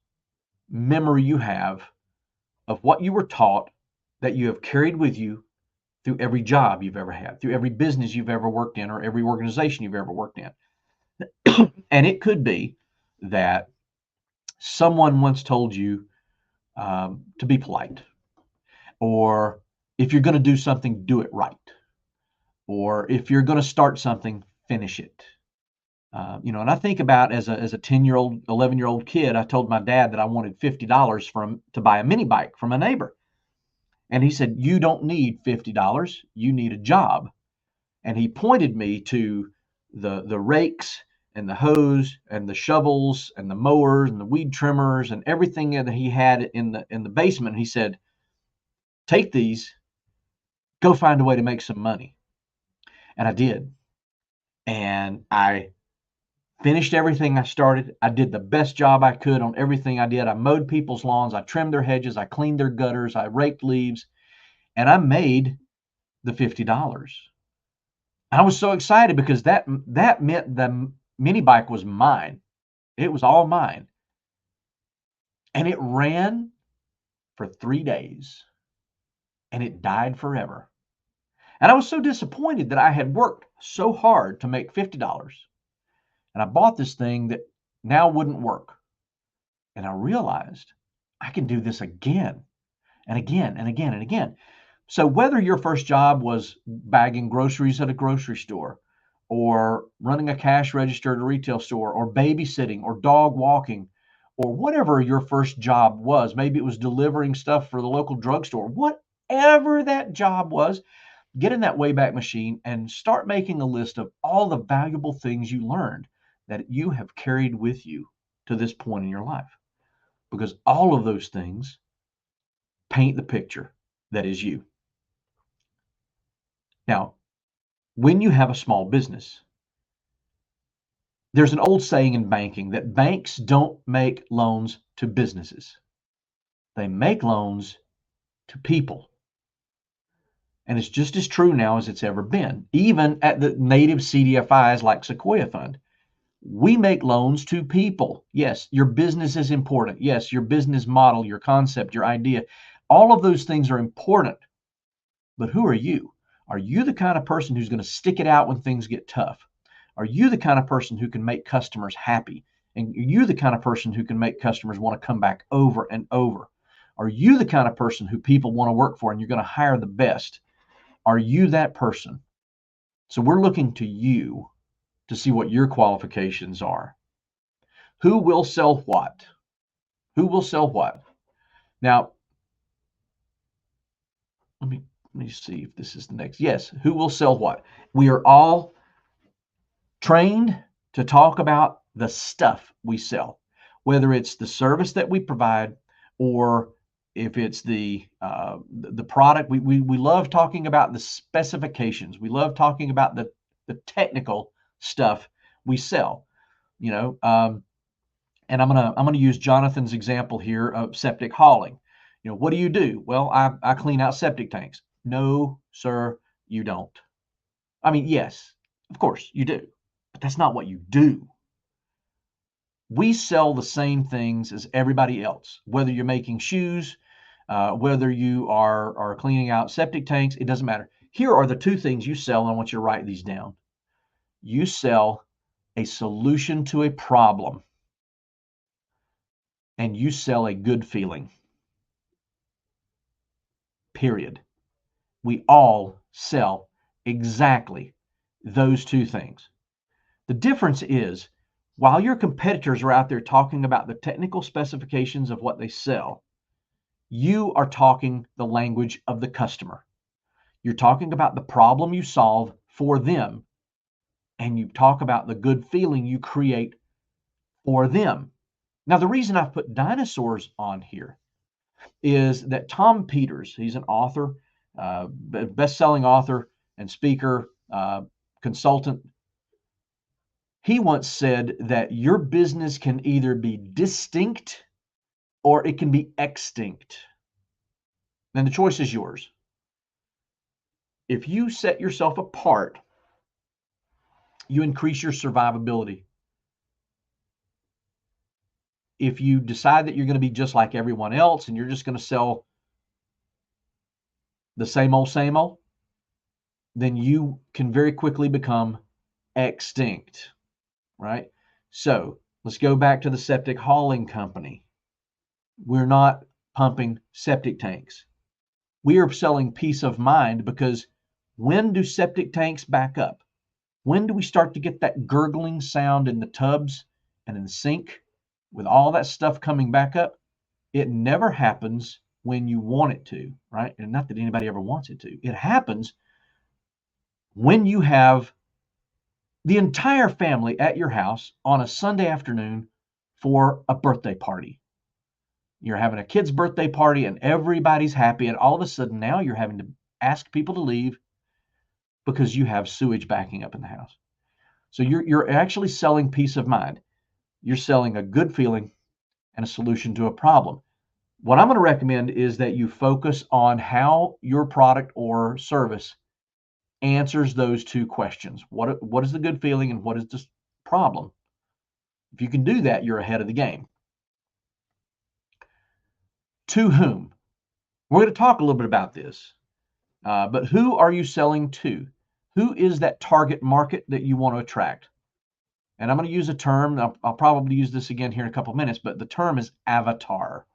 memory you have of what you were taught that you have carried with you through every job you've ever had, through every business you've ever worked in, or every organization you've ever worked in. And it could be that someone once told you to be polite, or if you're going to do something, do it right, or if you're going to start something, finish it. And I think about as a 10-year-old, 11-year-old kid, I told my dad that I wanted $50 to buy a mini bike from a neighbor. And he said, "You don't need $50. You need a job." And he pointed me to the rakes and the hose and the shovels and the mowers and the weed trimmers and everything that he had in the basement. He said, "Take these, go find a way to make some money." And I did. And I finished everything I started. I did the best job I could on everything I did. I mowed people's lawns. I trimmed their hedges. I cleaned their gutters. I raked leaves. And I made the $50. I was so excited because that meant the mini bike was mine. It was all mine. And it ran for 3 days. And it died forever. And I was so disappointed that I had worked so hard to make $50. And I bought this thing that now wouldn't work. And I realized I can do this again and again and again and again. So whether your first job was bagging groceries at a grocery store, or running a cash register at a retail store, or babysitting, or dog walking, or whatever your first job was, maybe it was delivering stuff for the local drugstore, whatever that job was, get in that Wayback Machine and start making a list of all the valuable things you learned that you have carried with you to this point in your life. Because all of those things paint the picture that is you. Now, when you have a small business, there's an old saying in banking that banks don't make loans to businesses. They make loans to people. And it's just as true now as it's ever been, even at the native CDFIs like Sequoia Fund. We make loans to people. Yes, your business is important. Yes, your business model, your concept, your idea, all of those things are important. But who are you? Are you the kind of person who's going to stick it out when things get tough? Are you the kind of person who can make customers happy? And are you the kind of person who can make customers want to come back over and over? Are you the kind of person who people want to work for and you're going to hire the best? Are you that person? So we're looking to you to see what your qualifications are. Who will sell what? Who will sell what? Now, let me see if this is the next. Yes, who will sell what? We are all trained to talk about the stuff we sell, whether it's the service that we provide or if it's the product. We love talking about the specifications. We love talking about the technical stuff we sell. And I'm gonna use Jonathan's example here of septic hauling. What do you do? Well, I clean out septic tanks. No, sir, you don't. I mean, yes, of course you do, but that's not what you do. We sell the same things as everybody else, whether you're making shoes, whether you are cleaning out septic tanks, it doesn't matter. Here are the two things you sell, and I want you to write these down. You sell a solution to a problem, and you sell a good feeling. Period. We all sell exactly those two things. The difference is, while your competitors are out there talking about the technical specifications of what they sell, you are talking the language of the customer. You're talking about the problem you solve for them, and you talk about the good feeling you create for them. Now, the reason I've put dinosaurs on here is that Tom Peters, he's an author, best-selling author and speaker, consultant. He once said that your business can either be distinct or it can be extinct. And the choice is yours. If you set yourself apart, you increase your survivability. If you decide that you're going to be just like everyone else and you're just going to sell the same old, then you can very quickly become extinct, right? So let's go back to the septic hauling company. We're not pumping septic tanks. We are selling peace of mind, because when do septic tanks back up? When do we start to get that gurgling sound in the tubs and in the sink with all that stuff coming back up? It never happens when you want it to, right? And not that anybody ever wants it to. It happens when you have the entire family at your house on a Sunday afternoon for a birthday party. You're having a kid's birthday party and everybody's happy, and all of a sudden now you're having to ask people to leave because you have sewage backing up in the house. So you're actually selling peace of mind. You're selling a good feeling and a solution to a problem. What I'm going to recommend is that you focus on how your product or service answers those two questions. What is the good feeling and what is the problem? If you can do that, you're ahead of the game. To whom? We're going to talk a little bit about this, but who are you selling to? Who is that target market that you want to attract? And I'm going to use a term. I'll probably use this again here in a couple of minutes, but the term is avatar.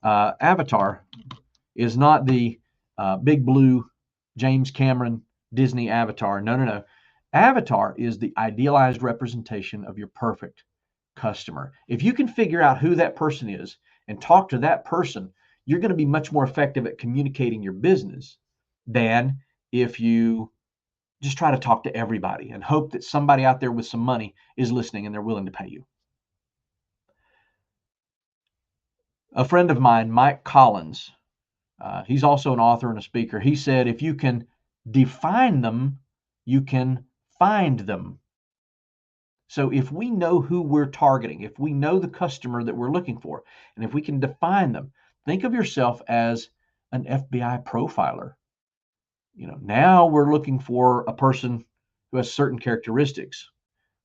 Avatar is not the big blue James Cameron Disney Avatar. No. Avatar is the idealized representation of your perfect customer. If you can figure out who that person is and talk to that person, you're going to be much more effective at communicating your business than if you just try to talk to everybody and hope that somebody out there with some money is listening and they're willing to pay you. A friend of mine, Mike Collins, he's also an author and a speaker. He said, if you can define them, you can find them. So if we know who we're targeting, if we know the customer that we're looking for, and if we can define them, think of yourself as an FBI profiler. Now we're looking for a person who has certain characteristics.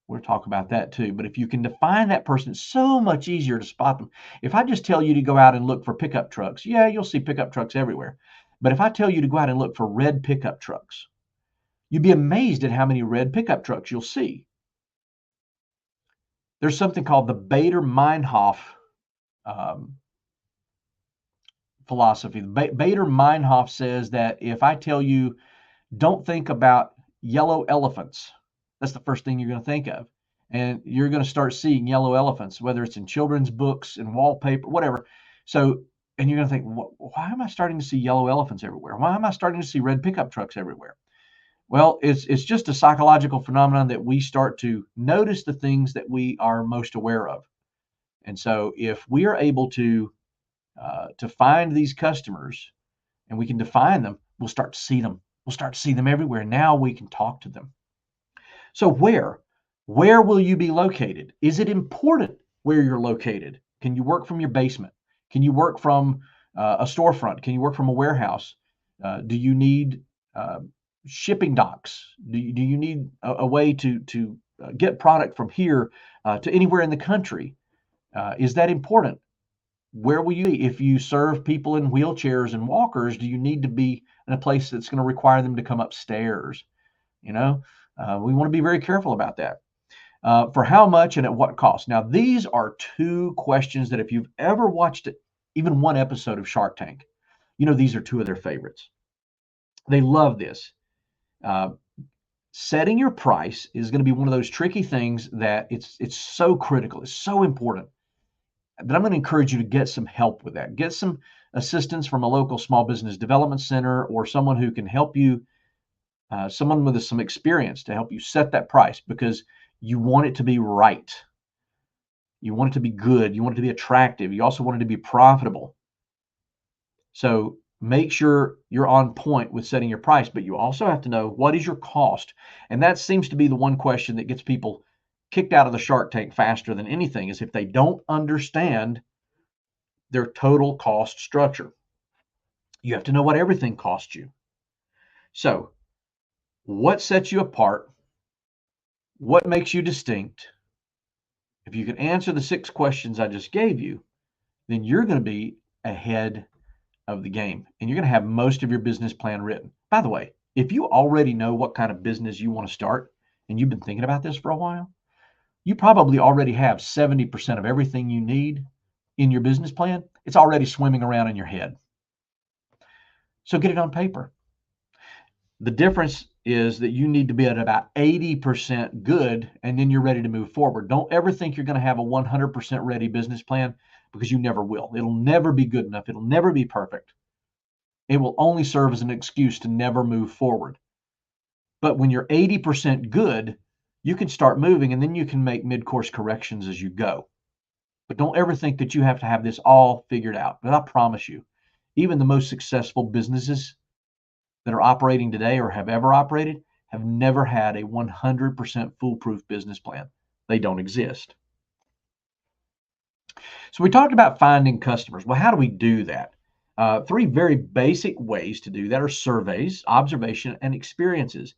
We'll talk about that too. But if you can define that person, it's so much easier to spot them. If I just tell you to go out and look for pickup trucks, yeah, you'll see pickup trucks everywhere. But if I tell you to go out and look for red pickup trucks, you'd be amazed at how many red pickup trucks you'll see. There's something called the Bader-Meinhof philosophy. Bader-Meinhof says that if I tell you, don't think about yellow elephants, that's the first thing you're going to think of. And you're going to start seeing yellow elephants, whether it's in children's books and wallpaper, whatever. So, and you're going to think, why am I starting to see yellow elephants everywhere? Why am I starting to see red pickup trucks everywhere? Well, it's just a psychological phenomenon that we start to notice the things that we are most aware of. And so if we are able to find these customers and we can define them, we'll start to see them. We'll start to see them everywhere. Now we can talk to them. So where will you be located? Is it important where you're located? Can you work from your basement? Can you work from a storefront? Can you work from a warehouse? Do you need shipping docks? Do you need a way to get product from here to anywhere in the country? Is that important? Where will you be? If you serve people in wheelchairs and walkers, do you need to be in a place that's going to require them to come upstairs? We want to be very careful about that. For how much and at what cost? Now, these are two questions that if you've ever watched even one episode of Shark Tank, these are two of their favorites. They love this. Setting your price is going to be one of those tricky things that it's so critical. It's so important. that I'm going to encourage you to get some help with that. Get some assistance from a local small business development center or someone who can help you, someone with some experience to help you set that price, because you want it to be right. You want it to be good. You want it to be attractive. You also want it to be profitable. So make sure you're on point with setting your price, but you also have to know, what is your cost? And that seems to be the one question that gets people kicked out of the Shark Tank faster than anything, is if they don't understand their total cost structure. You have to know what everything costs you. So what sets you apart? What makes you distinct? If you can answer the 6 questions I just gave you, then you're going to be ahead of the game, and you're going to have most of your business plan written. By the way, if you already know what kind of business you want to start and you've been thinking about this for a while, you probably already have 70% of everything you need in your business plan. It's already swimming around in your head. So get it on paper. The difference is that you need to be at about 80% good, and then you're ready to move forward. Don't ever think you're going to have a 100% ready business plan, because you never will. It'll never be good enough. It'll never be perfect. It will only serve as an excuse to never move forward. But when you're 80% good, you can start moving, and then you can make mid-course corrections as you go. But don't ever think that you have to have this all figured out. But I promise you, even the most successful businesses that are operating today or have ever operated have never had a 100% foolproof business plan. They don't exist. So we talked about finding customers. Well, how do we do that? 3 very basic ways to do that are surveys, observation, and experiences.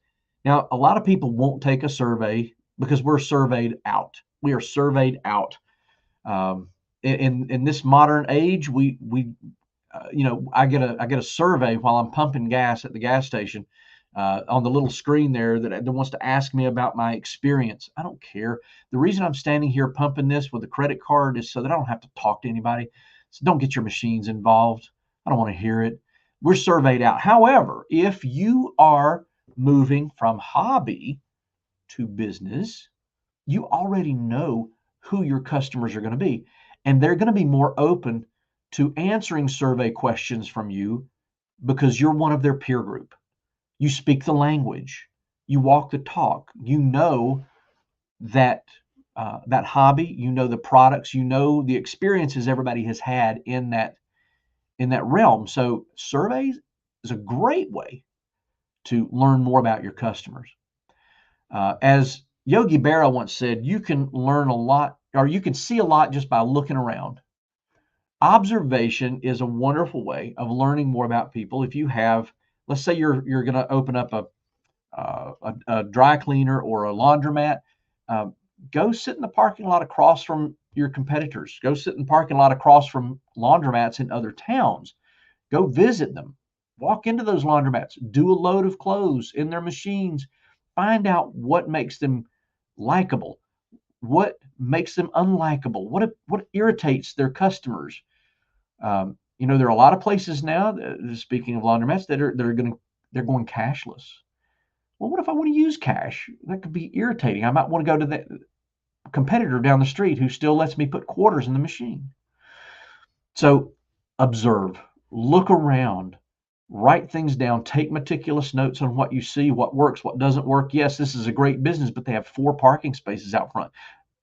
Now, a lot of people won't take a survey because we're surveyed out. We are surveyed out. In this modern age, I get a survey while I'm pumping gas at the gas station, on the little screen there that wants to ask me about my experience. I don't care. The reason I'm standing here pumping this with a credit card is so that I don't have to talk to anybody. So don't get your machines involved. I don't want to hear it. We're surveyed out. However, if you are moving from hobby to business, you already know who your customers are going to be, and they're going to be more open to answering survey questions from you because you're one of their peer group. You speak the language, you walk the talk, you know that that hobby, you know the products, you know the experiences everybody has had in that realm. So surveys is a great way to learn more about your customers. As Yogi Berra once said, you can learn a lot, or you can see a lot just by looking around. Observation is a wonderful way of learning more about people. If you have, let's say you're going to open up a dry cleaner or a laundromat, go sit in the parking lot across from your competitors. Go sit in the parking lot across from laundromats in other towns. Go visit them. Walk into those laundromats. Do a load of clothes in their machines. Find out what makes them likable, what makes them unlikable, what irritates their customers. There are a lot of places now, speaking of laundromats, they're going cashless. Well, what if I want to use cash? That could be irritating. I might want to go to the competitor down the street who still lets me put quarters in the machine. So observe, look around, write things down, take meticulous notes on what you see, what works, what doesn't work. Yes, this is a great business, but they have 4 parking spaces out front.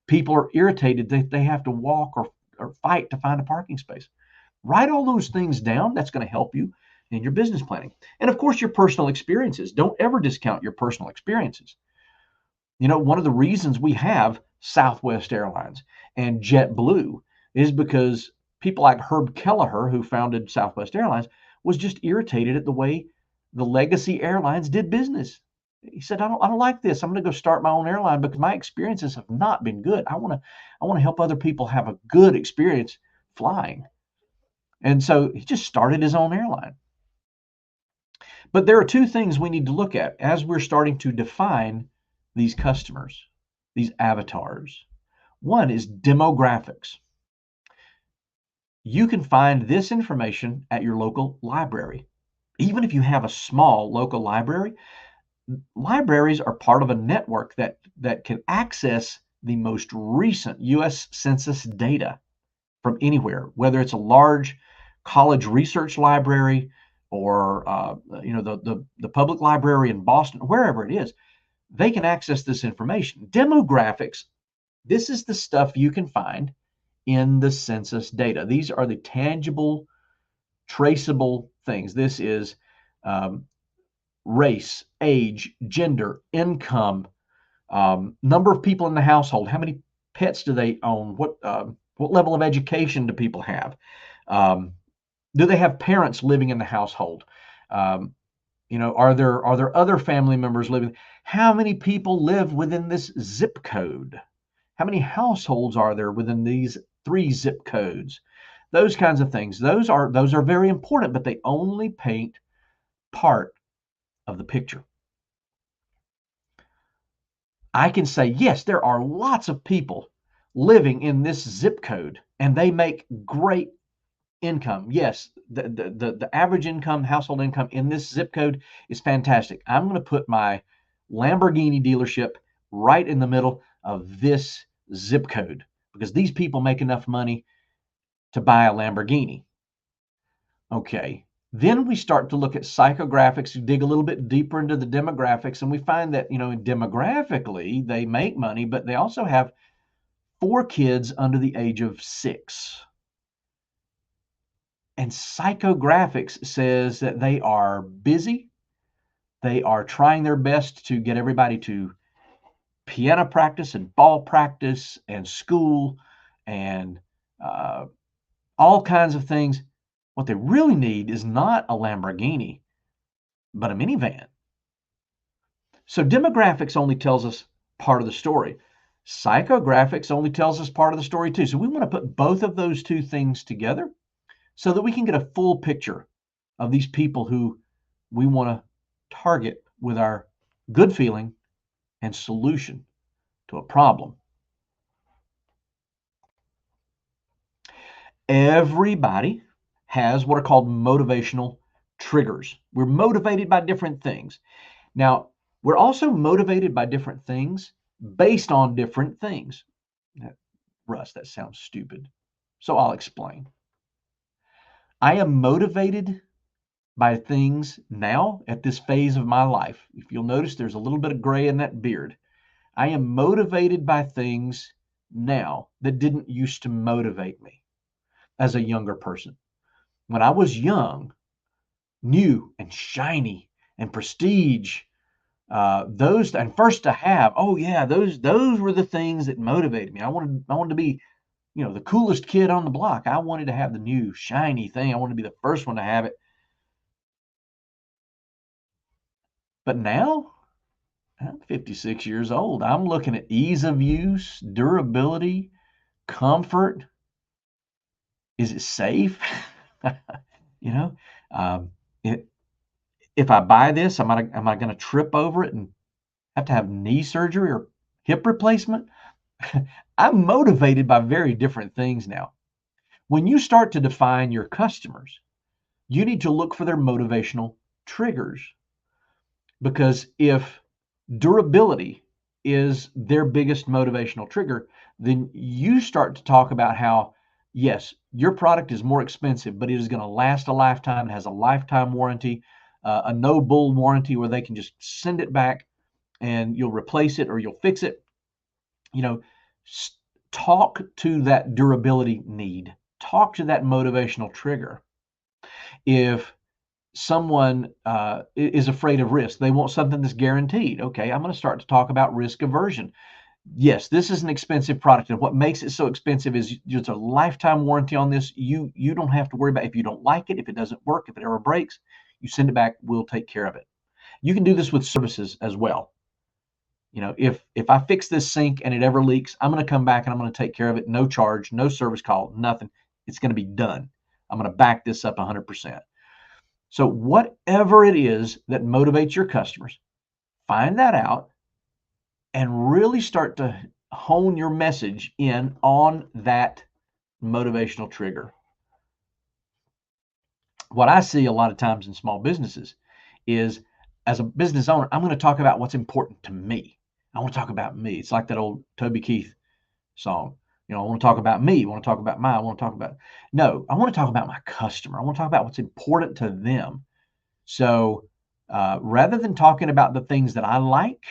People are irritated that they have to walk or fight to find a parking space. Write all those things down. That's going to help you in your business planning. And of course, your personal experiences. Don't ever discount your personal experiences. One of the reasons we have Southwest Airlines and JetBlue is because people like Herb Kelleher, who founded Southwest Airlines, was just irritated at the way the legacy airlines did business. He said, I don't like this. I'm going to go start my own airline because my experiences have not been good. I want to help other people have a good experience flying. And so he just started his own airline. But there are 2 things we need to look at as we're starting to define these customers, these avatars. One is demographics. You can find this information at your local library. Even if you have a small local library, libraries are part of a network that can access the most recent U.S. Census data. from anywhere, whether it's a large college research library or the public library in Boston, wherever it is, they can access this information. Demographics, this is the stuff you can find in the census data. These are the tangible, traceable things. This is race, age, gender, income, number of people in the household, how many pets do they own, what level of education do people have, do they have parents living in the household, are there other family members living, how many people live within this zip code, how many households are there within these 3 zip codes, those kinds of things. Those are very important, but they only paint part of the picture. I can say, yes, there are lots of people living in this zip code and they make great income. Yes, the average income, household income in this zip code is fantastic. I'm going to put my Lamborghini dealership right in the middle of this zip code because these people make enough money to buy a Lamborghini. Okay. Then we start to look at psychographics, dig a little bit deeper into the demographics, and we find that, demographically, they make money, but they also have 4 kids under the age of 6. And psychographics says that they are busy. They are trying their best to get everybody to piano practice and ball practice and school and all kinds of things. What they really need is not a Lamborghini, but a minivan. So demographics only tells us part of the story. Psychographics only tells us part of the story too. So we want to put both of those two things together so that we can get a full picture of these people who we want to target with our good feeling and solution to a problem. Everybody has what are called motivational triggers. We're motivated by different things. Now, we're also motivated by different things based on different things. Russ, that sounds stupid. So I'll explain. I am motivated by things now at this phase of my life. If you'll notice, there's a little bit of gray in that beard. I am motivated by things now that didn't used to motivate me as a younger person. When I was young, new and shiny and prestige, those and first to have, oh yeah, those were the things that motivated me. I wanted to be, the coolest kid on the block. I wanted to have the new shiny thing. I wanted to be the first one to have it. But now, I'm 56 years old. I'm looking at ease of use, durability, comfort. Is it safe? If I buy this, am I going to trip over it and have to have knee surgery or hip replacement? I'm motivated by very different things now. When you start to define your customers, you need to look for their motivational triggers. Because if durability is their biggest motivational trigger, then you start to talk about how, yes, your product is more expensive, but it is going to last a lifetime. It has a lifetime warranty, a no bull warranty where they can just send it back and you'll replace it or you'll fix it. Talk to that durability need. Talk to that motivational trigger. If someone is afraid of risk, they want something that's guaranteed. Okay, I'm going to start to talk about risk aversion. Yes, this is an expensive product, and what makes it so expensive is there's a lifetime warranty on this. You don't have to worry about if you don't like it, if it doesn't work, if it ever breaks, you send it back, we'll take care of it. You can do this with services as well. If I fix this sink and it ever leaks, I'm going to come back and I'm going to take care of it. No charge, no service call, nothing. It's going to be done. I'm going to back this up 100%. So whatever it is that motivates your customers, find that out and really start to hone your message in on that motivational trigger. What I see a lot of times in small businesses is, as a business owner, I'm going to talk about what's important to me. I want to talk about me. It's like that old Toby Keith song. I want to talk about me. I want to talk about I want to talk about, no, I want to talk about my customer. I want to talk about what's important to them. So rather than talking about the things that I like,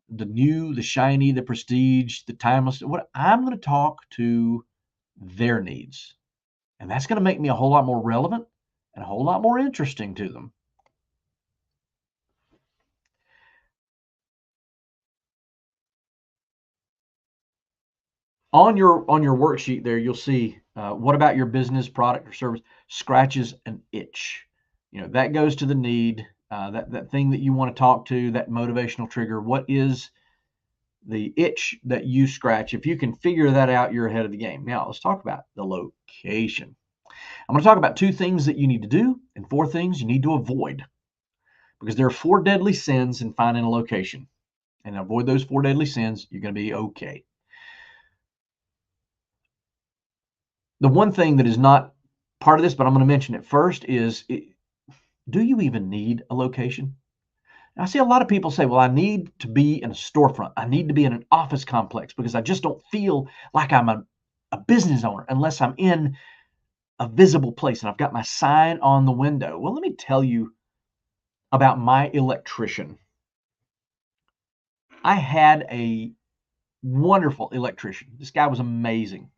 the new, the shiny, the prestige, the timeless, what I'm going to talk to their needs. And that's going to make me a whole lot more relevant and a whole lot more interesting to them. On your worksheet there, you'll see what about your business, product, or service scratches an itch. That goes to the need, that thing that you want to talk to, that motivational trigger. What is the itch that you scratch? If you can figure that out, you're ahead of the game. Now, let's talk about the location. I'm going to talk about 2 things that you need to do and 4 things you need to avoid, because there are 4 deadly sins in finding a location. And avoid those 4 deadly sins, you're going to be okay. The one thing that is not part of this, but I'm going to mention it first, is do you even need a location? I see a lot of people say, well, I need to be in a storefront. I need to be in an office complex because I just don't feel like I'm a business owner unless I'm in a visible place and I've got my sign on the window. Well, let me tell you about my electrician. I had a wonderful electrician. This guy was amazing.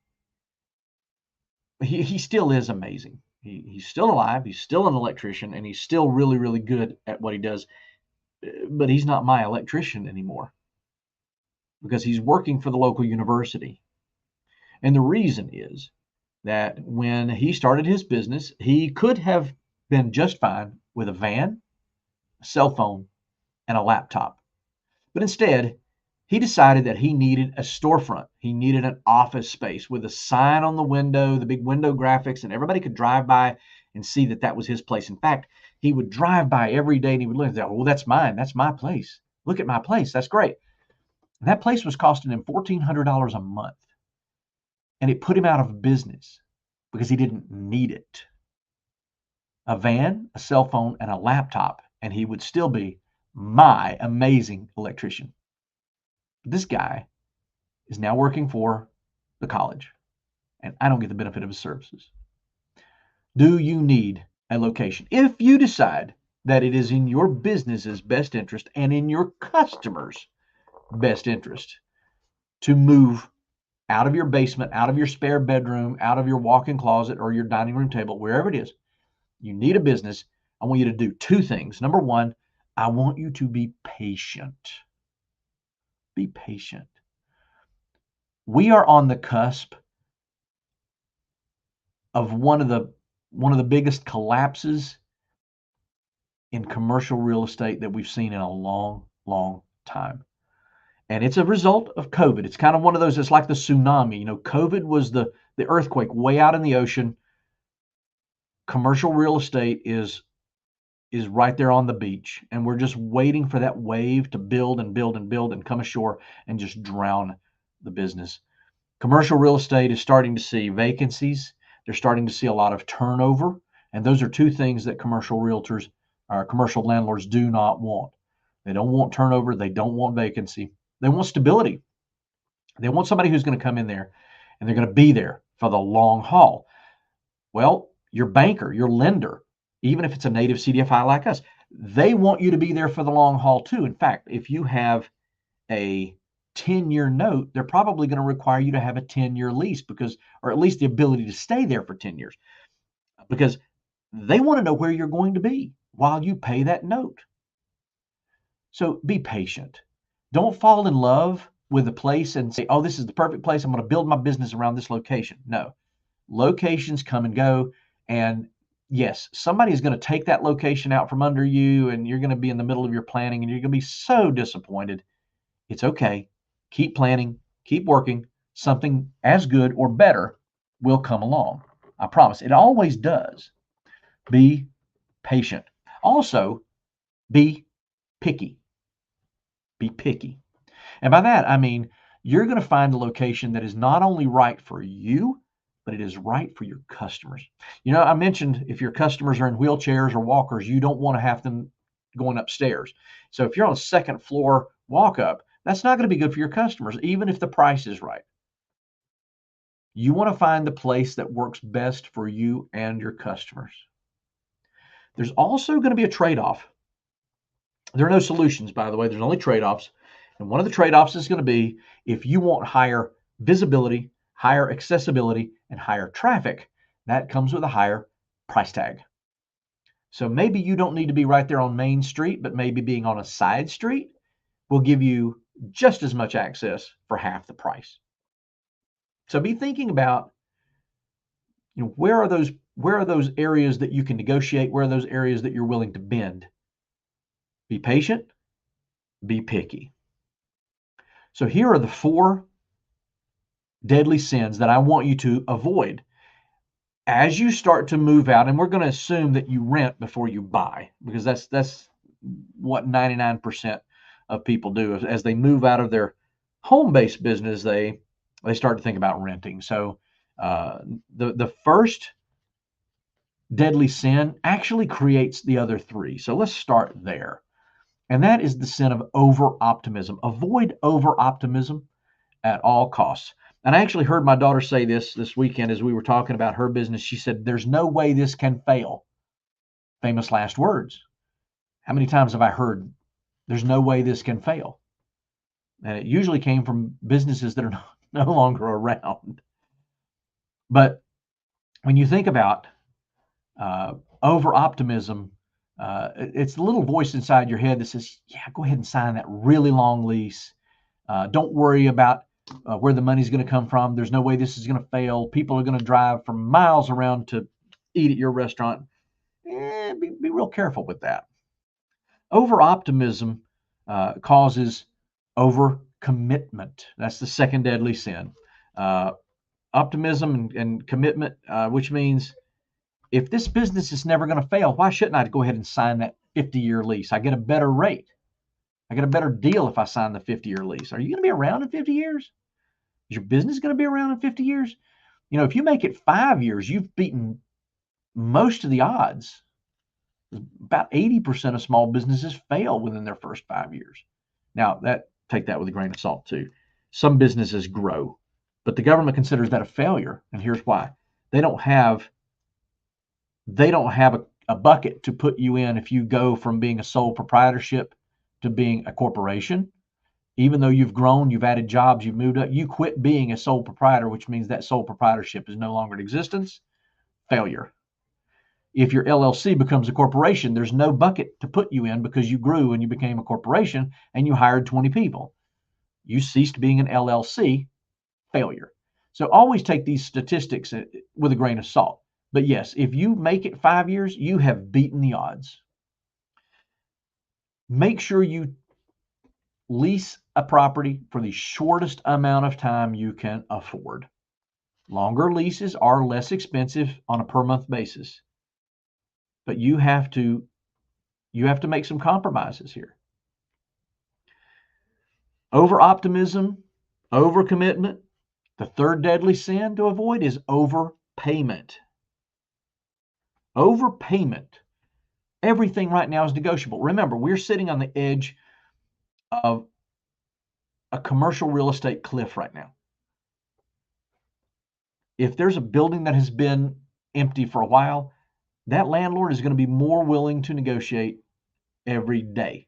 He still is amazing. He's still alive. He's still an electrician, and he's still really, really good at what he does. But he's not my electrician anymore because he's working for the local university. And the reason is that when he started his business, he could have been just fine with a van, a cell phone, and a laptop. But instead, he decided that he needed a storefront. He needed an office space with a sign on the window, the big window graphics, and everybody could drive by and see that that was his place. In fact, he would drive by every day and he would look and say, oh, that's mine. That's my place. Look at my place. That's great. And that place was costing him $1,400 a month. And it put him out of business because he didn't need it. A van, a cell phone, and a laptop, and he would still be my amazing electrician. This guy is now working for the college, and I don't get the benefit of his services. Do you need a location? If you decide that it is in your business's best interest and in your customers' best interest to move out of your basement, out of your spare bedroom, out of your walk-in closet or your dining room table, wherever it is, you need a business. I want you to do 2 things. Number 1, I want you to be patient. Be patient. We are on the cusp of one of the biggest collapses in commercial real estate that we've seen in a long, long time. And it's a result of COVID. It's kind of one of those, it's like the tsunami. COVID was the earthquake way out in the ocean. Commercial real estate is right there on the beach, and we're just waiting for that wave to build and build and build and come ashore and just drown the business. Commercial real estate is starting to see vacancies. They're starting to see a lot of turnover, and those are 2 things that commercial realtors or commercial landlords do not want. They don't want turnover. They don't want vacancy. They want stability. They want somebody who's going to come in there and they're going to be there for the long haul. Well, your banker, your lender, even if it's a native CDFI like us, they want you to be there for the long haul too. In fact, if you have a 10-year note, they're probably going to require you to have a 10-year lease or at least the ability to stay there for 10 years, because they want to know where you're going to be while you pay that note. So be patient. Don't fall in love with a place and say, oh, this is the perfect place. I'm going to build my business around this location. No, locations come and go. And yes, somebody is going to take that location out from under you, and you're going to be in the middle of your planning and you're going to be so disappointed. It's okay. Keep planning, keep working. Something as good or better will come along. I promise. It always does. Be patient. Also, be picky. Be picky. And by that, I mean, you're going to find a location that is not only right for you, but it is right for your customers. I mentioned if your customers are in wheelchairs or walkers, you don't want to have them going upstairs. So if you're on a 2nd floor walk up, that's not going to be good for your customers, even if the price is right. You want to find the place that works best for you and your customers. There's also going to be a trade-off. There are no solutions, by the way. There's only trade-offs. And one of the trade-offs is going to be if you want higher visibility, higher accessibility, and higher traffic, that comes with a higher price tag. So maybe you don't need to be right there on Main Street, but maybe being on a side street will give you just as much access for half the price. So be thinking about, where are those areas that you can negotiate? Where are those areas that you're willing to bend? Be patient, be picky. So here are the 4 deadly sins that I want you to avoid as you start to move out. And we're going to assume that you rent before you buy, because that's what 99% of people do. As they move out of their home-based business, they start to think about renting. So the first deadly sin actually creates the other 3. So let's start there. And that is the sin of over-optimism. Avoid over-optimism at all costs. And I actually heard my daughter say this weekend as we were talking about her business. She said, "There's no way this can fail." Famous last words. How many times have I heard, "There's no way this can fail"? And it usually came from businesses that are no longer around. But when you think about over-optimism, it's the little voice inside your head that says, "Yeah, go ahead and sign that really long lease. Don't worry about where the money's going to come from. There's no way this is going to fail. People are going to drive from miles around to eat at your restaurant." Be real careful with that. Over-optimism causes over-commitment. That's the second deadly sin. Optimism and commitment, which means if this business is never going to fail, why shouldn't I go ahead and sign that 50-year lease? I get a better rate. I get a better deal if I sign the 50-year lease. Are you going to be around in 50 years? Is your business going to be around in 50 years? If you make it 5 years, you've beaten most of the odds. About 80% of small businesses fail within their first 5 years. Now, take that with a grain of salt too. Some businesses grow, but the government considers that a failure, and here's why. They don't have a bucket to put you in if you go from being a sole proprietorship to being a corporation. Even though you've grown, you've added jobs, you've moved up, you quit being a sole proprietor, which means that sole proprietorship is no longer in existence. Failure. If your LLC becomes a corporation, there's no bucket to put you in because you grew and you became a corporation and you hired 20 people. You ceased being an LLC. Failure. So always take these statistics with a grain of salt. But yes, if you make it 5 years, you have beaten the odds. Make sure you lease a property for the shortest amount of time you can afford. Longer leases are less expensive on a per month basis, but you have to make some compromises here. Over-optimism, over-commitment. The third deadly sin to avoid is overpayment. Overpayment. Everything right now is negotiable. Remember, we're sitting on the edge of a commercial real estate cliff right now. If there's a building that has been empty for a while, that landlord is going to be more willing to negotiate every day.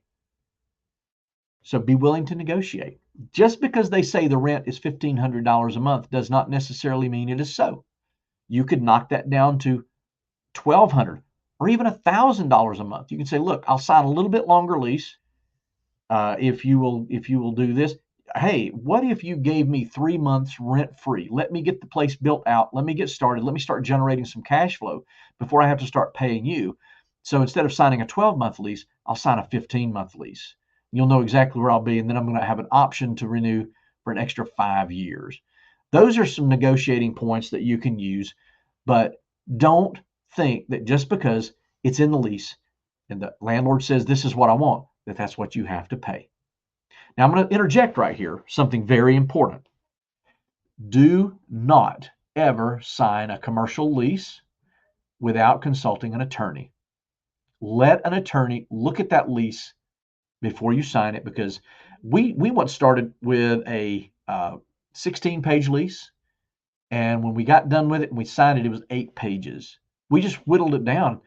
So be willing to negotiate. Just because they say the rent is $1,500 a month does not necessarily mean it is so. You could knock that down to $1,200 or even $1,000 a month. You can say, "Look, I'll sign a little bit longer lease if you will do this. Hey, what if you gave me 3 months rent free? Let me get the place built out. Let me get started. Let me start generating some cash flow before I have to start paying you. So instead of signing a 12-month lease, I'll sign a 15-month lease. You'll know exactly where I'll be, and then I'm going to have an option to renew for an extra 5 years." Those are some negotiating points that you can use, but don't think that just because it's in the lease and the landlord says this is what I want, that's what you have to pay. Now, I'm going to interject right here something very important. Do not ever sign a commercial lease without consulting an attorney. Let an attorney look at that lease before you sign it, because we once started with a 16-page lease, And when we got done with it and we signed it, it was 8 pages. We just whittled it down.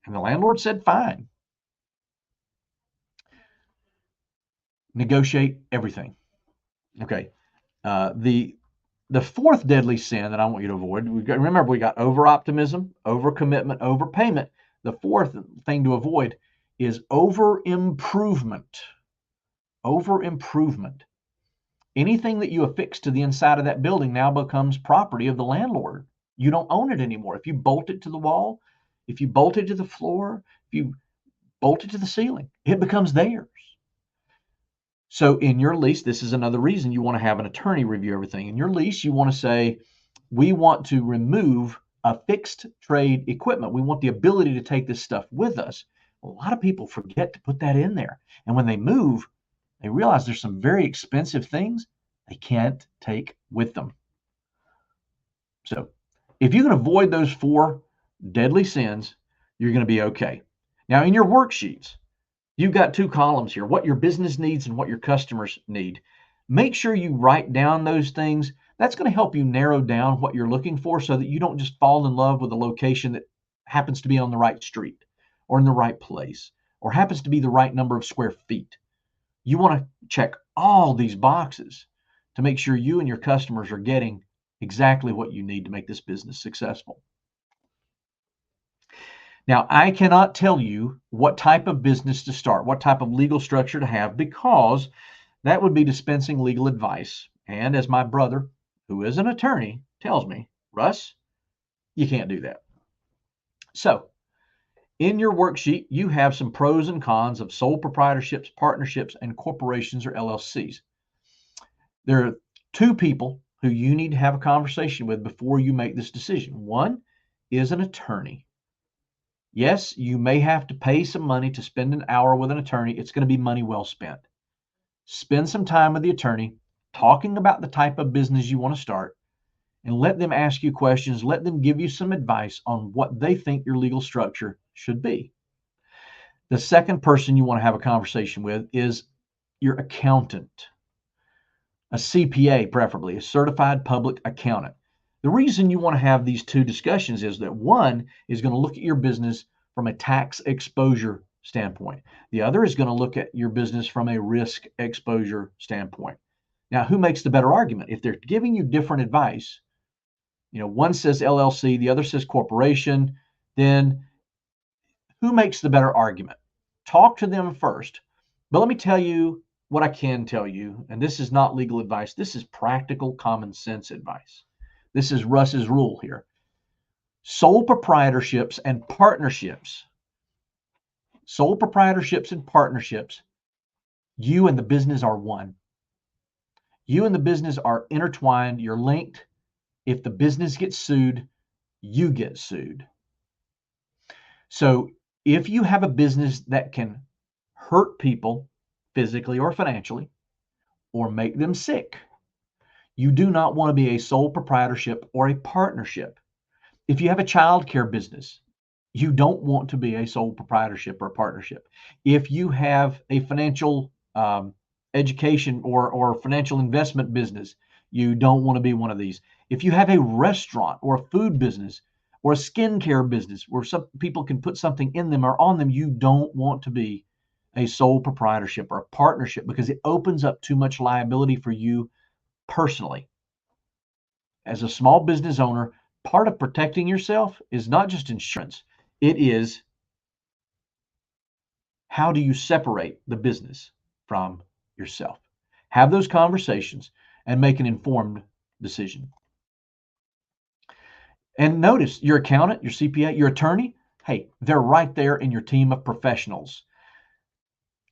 And the landlord said, fine. Negotiate everything. Okay. The fourth deadly sin that I want you to avoid, remember, we got over-optimism, over-commitment, overpayment. The fourth thing to avoid is over-improvement. Over-improvement. Anything that you affix to the inside of that building now becomes property of the landlord. You don't own it anymore. If you bolt it to the wall, if you bolt it to the floor, if you bolt it to the ceiling, it becomes theirs. So in your lease, this is another reason you want to have an attorney review everything. In your lease, you want to say, we want to remove affixed trade equipment. We want the ability to take this stuff with us. A lot of people forget to put that in there. And when they move, they realize there's some very expensive things they can't take with them. So if you can avoid those 4 deadly sins, you're going to be okay. Now, in your worksheets, you've got 2 columns here, what your business needs and what your customers need. Make sure you write down those things. That's going to help you narrow down what you're looking for so that you don't just fall in love with a location that happens to be on the right street or in the right place or happens to be the right number of square feet. You want to check all these boxes to make sure you and your customers are getting exactly what you need to make this business successful. Now, I cannot tell you what type of business to start, what type of legal structure to have, because that would be dispensing legal advice. And as my brother, who is an attorney, tells me, Russ, you can't do that. So in your worksheet, you have some pros and cons of sole proprietorships, partnerships, and corporations or LLCs. There are 2 people who you need to have a conversation with before you make this decision. One is an attorney. Yes, you may have to pay some money to spend an hour with an attorney. It's going to be money well spent. Spend some time with the attorney talking about the type of business you want to start and let them ask you questions. Let them give you some advice on what they think your legal structure should be. The second person you want to have a conversation with is your accountant, a CPA, preferably a certified public accountant. The reason you want to have these 2 discussions is that one is going to look at your business from a tax exposure standpoint. The other is going to look at your business from a risk exposure standpoint. Now, who makes the better argument? If they're giving you different advice, one says LLC, the other says corporation, then who makes the better argument? Talk to them first. But let me tell you what I can tell you, and this is not legal advice. This is practical common sense advice. This is Russ's rule here. Sole proprietorships and partnerships. Sole proprietorships and partnerships, you and the business are one. You and the business are intertwined. You're linked. If the business gets sued, you get sued. So if you have a business that can hurt people physically or financially or make them sick, you do not want to be a sole proprietorship or a partnership. If you have a child care business, you don't want to be a sole proprietorship or a partnership. If you have a financial education or financial investment business, you don't want to be one of these. If you have a restaurant or a food business or a skincare business where some people can put something in them or on them, you don't want to be a sole proprietorship or a partnership because it opens up too much liability for you personally. As a small business owner, part of protecting yourself is not just insurance. It is, how do you separate the business from yourself? Have those conversations and make an informed decision. And notice your accountant, your CPA, your attorney, hey, they're right there in your team of professionals.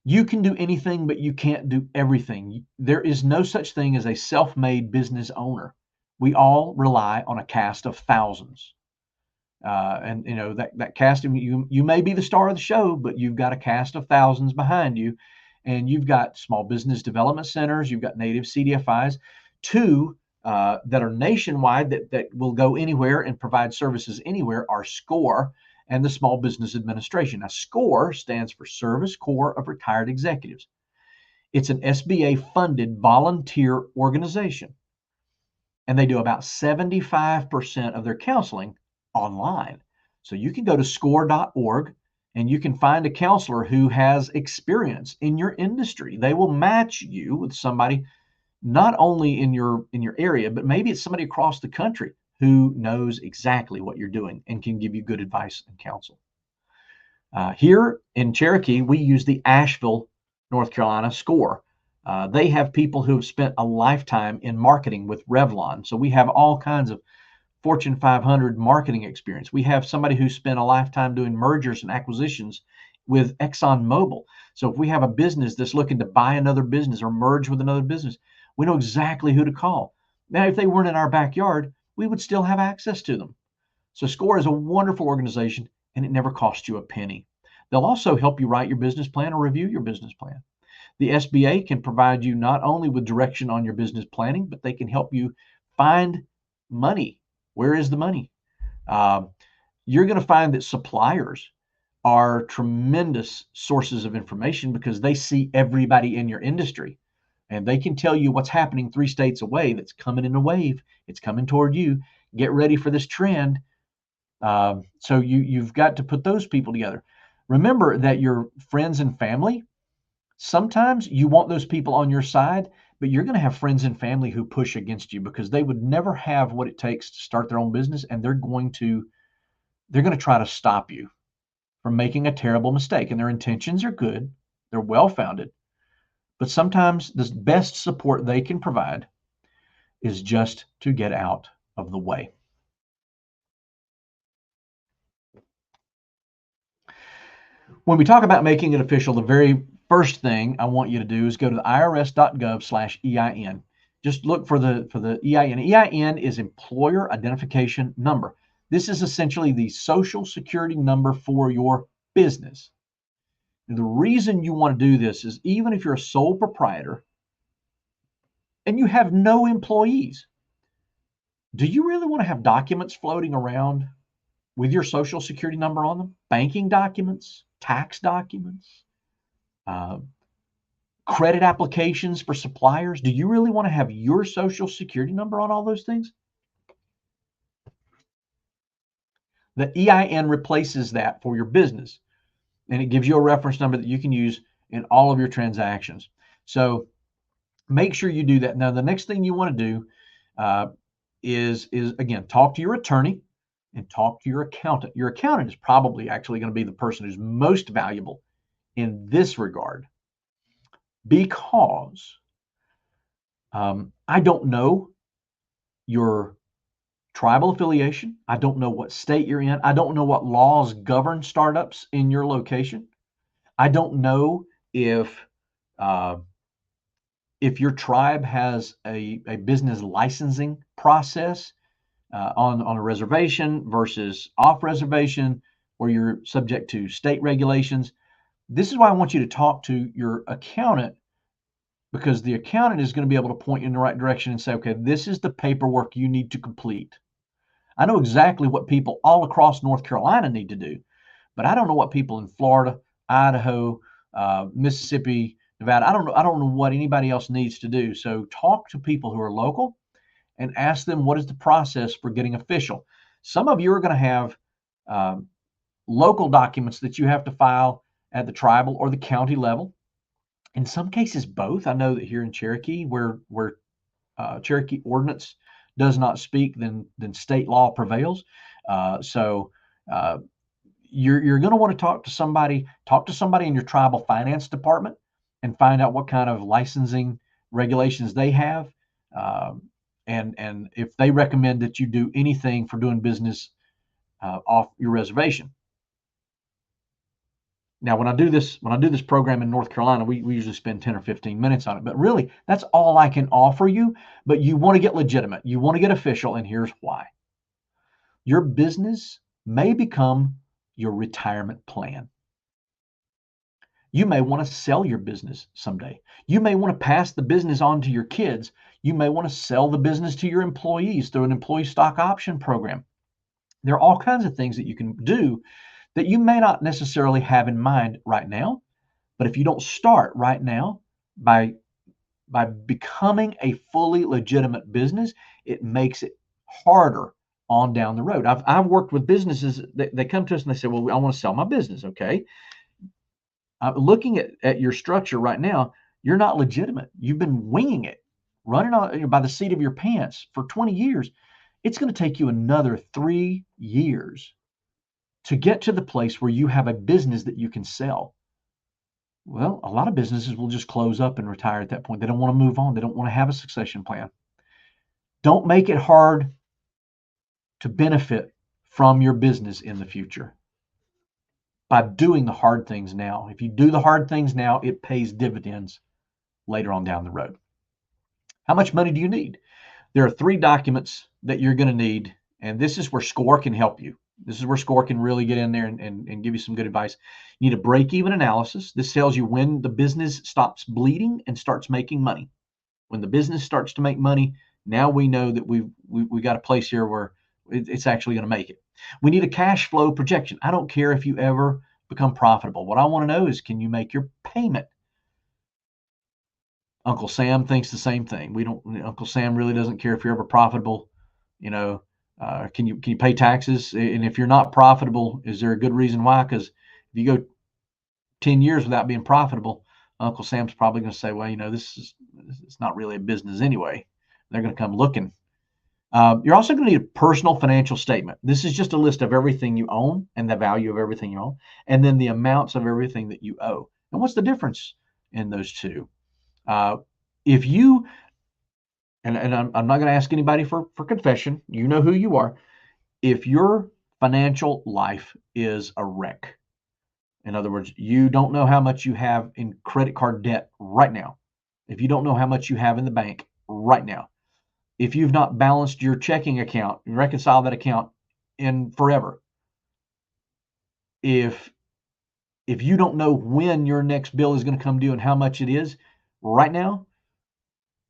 You can do anything, but you can't do everything. There is no such thing as a self-made business owner. We all rely on a cast of thousands. And that cast, you may be the star of the show, but you've got a cast of thousands behind you, and you've got small business development centers, you've got native CDFIs, 2 that are nationwide that will go anywhere and provide services anywhere are SCORE and the Small Business Administration. Now, SCORE stands for Service Corps of Retired Executives. It's an SBA-funded volunteer organization. and they do about 75% of their counseling online. So you can go to score.org and you can find a counselor who has experience in your industry. They will match you with somebody not only in your area, but maybe it's somebody across the country who knows exactly what you're doing and can give you good advice and counsel. Here in Cherokee, we use the Asheville, North Carolina SCORE. They have people who have spent a lifetime in marketing with Revlon. So we have all kinds of Fortune 500 marketing experience. We have somebody who spent a lifetime doing mergers and acquisitions with ExxonMobil. So if we have a business that's looking to buy another business or merge with another business, we know exactly who to call. Now, if they weren't in our backyard, we would still have access to them. So SCORE is a wonderful organization, and it never costs you a penny. They'll also help you write your business plan or review your business plan. The SBA can provide you not only with direction on your business planning, but they can help you find money. Where is the money? You're going to find that suppliers are tremendous sources of information because they see everybody in your industry, and they can tell you what's happening 3 states away that's coming in a wave. It's coming toward you. Get ready for this trend. So you've got to put those people together. Remember that your friends and family, sometimes you want those people on your side, but you're going to have friends and family who push against you because they would never have what it takes to start their own business, and they're going to try to stop you from making a terrible mistake. And their intentions are good, they're well-founded, but sometimes the best support they can provide is just to get out of the way. When we talk about making it official, the very first thing I want you to do is go to the irs.gov/EIN. Just look for the EIN. EIN is Employer Identification Number. This is essentially the social security number for your business. And the reason you want to do this is even if you're a sole proprietor and you have no employees, do you really want to have documents floating around with your social security number on them? Banking documents, tax documents, credit applications for suppliers. Do you really want to have your social security number on all those things? The EIN replaces that for your business, and it gives you a reference number that you can use in all of your transactions. So make sure you do that. Now, the next thing you want to do is again, talk to your attorney and talk to your accountant. Your accountant is probably actually going to be the person who's most valuable in this regard, because I don't know your tribal affiliation. I don't know what state you're in. I don't know what laws govern startups in your location. I don't know if your tribe has a business licensing process on a reservation versus off reservation, where you're subject to state regulations. This is why I want you to talk to your accountant, because the accountant is going to be able to point you in the right direction and say, okay, this is the paperwork you need to complete. I know exactly what people all across North Carolina need to do, but I don't know what people in Florida, Idaho, Mississippi, Nevada, I don't know what anybody else needs to do. So talk to people who are local and ask them, what is the process for getting official? Some of you are going to have local documents that you have to file at the tribal or the county level. In some cases, both. I know that here in Cherokee, where Cherokee ordinance does not speak, then state law prevails. So you're going to want to talk to somebody in your tribal finance department and find out what kind of licensing regulations they have, and if they recommend that you do anything for doing business off your reservation. Now, when I do this program in North Carolina, we usually spend 10 or 15 minutes on it. But really, that's all I can offer you. But you want to get legitimate. You want to get official, and here's why. Your business may become your retirement plan. You may want to sell your business someday. You may want to pass the business on to your kids. You may want to sell the business to your employees through an employee stock option program. There are all kinds of things that you can do that you may not necessarily have in mind right now. But if you don't start right now by By becoming a fully legitimate business, it makes it harder on down the road. I've worked with businesses that they come to us and they say, well, I want to sell my business. Okay. Looking at your structure right now, you're not legitimate. You've been winging it, running on by the seat of your pants for 20 years. It's going to take you another 3 years to get to the place where you have a business that you can sell. Well, a lot of businesses will just close up and retire at that point. They don't want to move on. They don't want to have a succession plan. Don't make it hard to benefit from your business in the future by doing the hard things now. If you do the hard things now, it pays dividends later on down the road. How much money do you need? There are 3 documents that you're going to need, and this is where SCORE can help you. This is where SCORE can really get in there and give you some good advice. You need a break-even analysis. This tells you when the business stops bleeding and starts making money. When the business starts to make money, now we know that we got a place here where it's actually going to make it. We need a cash flow projection. I don't care if you ever become profitable. What I want to know is, can you make your payment? Uncle Sam thinks the same thing. Uncle Sam really doesn't care if you're ever profitable. Can you pay taxes? And if you're not profitable, is there a good reason why? Because if you go 10 years without being profitable, Uncle Sam's probably going to say, well, it's not really a business anyway. They're going to come looking. You're also going to need a personal financial statement. This is just a list of everything you own and the value of everything you own, and then the amounts of everything that you owe. And what's the difference in those two? If you, and I'm not going to ask anybody for confession, you know who you are. If your financial life is a wreck, in other words, you don't know how much you have in credit card debt right now, if you don't know how much you have in the bank right now, if you've not balanced your checking account and reconciled that account in forever, if you don't know when your next bill is going to come due and how much it is right now,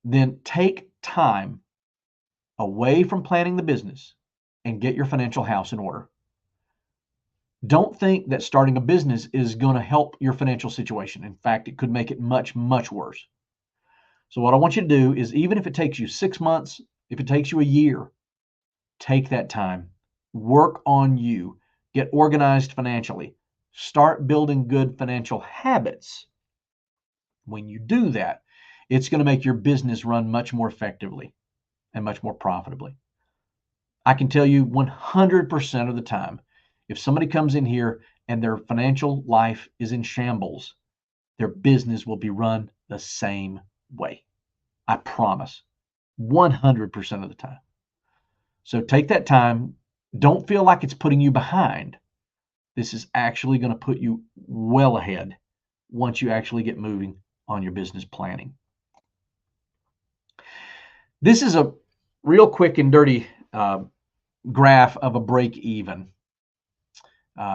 then take time away from planning the business and get your financial house in order. Don't think that starting a business is going to help your financial situation. In fact, it could make it much, much worse. So what I want you to do is, even if it takes you 6 months, if it takes you a year, take that time, work on you, get organized financially, start building good financial habits. When you do that, it's going to make your business run much more effectively and much more profitably. I can tell you 100% of the time, if somebody comes in here and their financial life is in shambles, their business will be run the same way. I promise. 100% of the time. So take that time. Don't feel like it's putting you behind. This is actually going to put you well ahead once you actually get moving on your business planning. This is a real quick and dirty graph of a break even.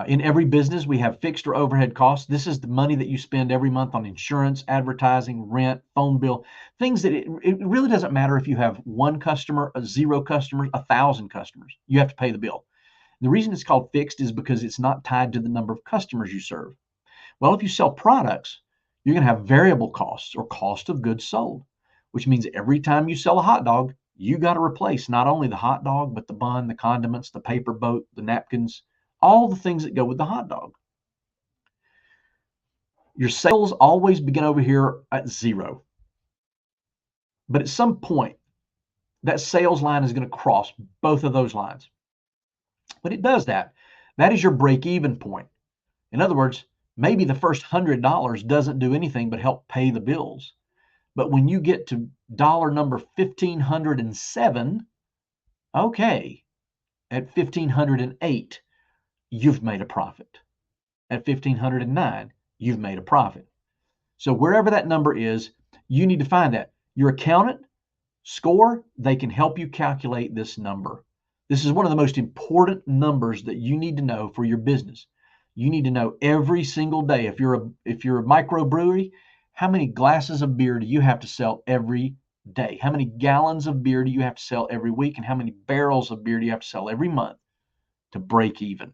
In every business, we have fixed or overhead costs. This is the money that you spend every month on insurance, advertising, rent, phone bill, things that it really doesn't matter if you have 1 customer, 0 customers, 1,000 customers. You have to pay the bill. The reason it's called fixed is because it's not tied to the number of customers you serve. Well, if you sell products, you're going to have variable costs or cost of goods sold, which means every time you sell a hot dog, you got to replace not only the hot dog, but the bun, the condiments, the paper boat, the napkins, all the things that go with the hot dog. Your sales always begin over here at 0. But at some point, that sales line is going to cross both of those lines. When it does that, that is your break-even point. In other words, maybe the first $100 doesn't do anything but help pay the bills. But when you get to dollar number 1,507, okay, at 1,508, you've made a profit. At 1,509, you've made a profit. So wherever that number is, you need to find that. Your accountant, SCORE, they can help you calculate this number. This is one of the most important numbers that you need to know for your business. You need to know every single day. If you're a microbrewery, how many glasses of beer do you have to sell every day? How many gallons of beer do you have to sell every week? And how many barrels of beer do you have to sell every month to break even?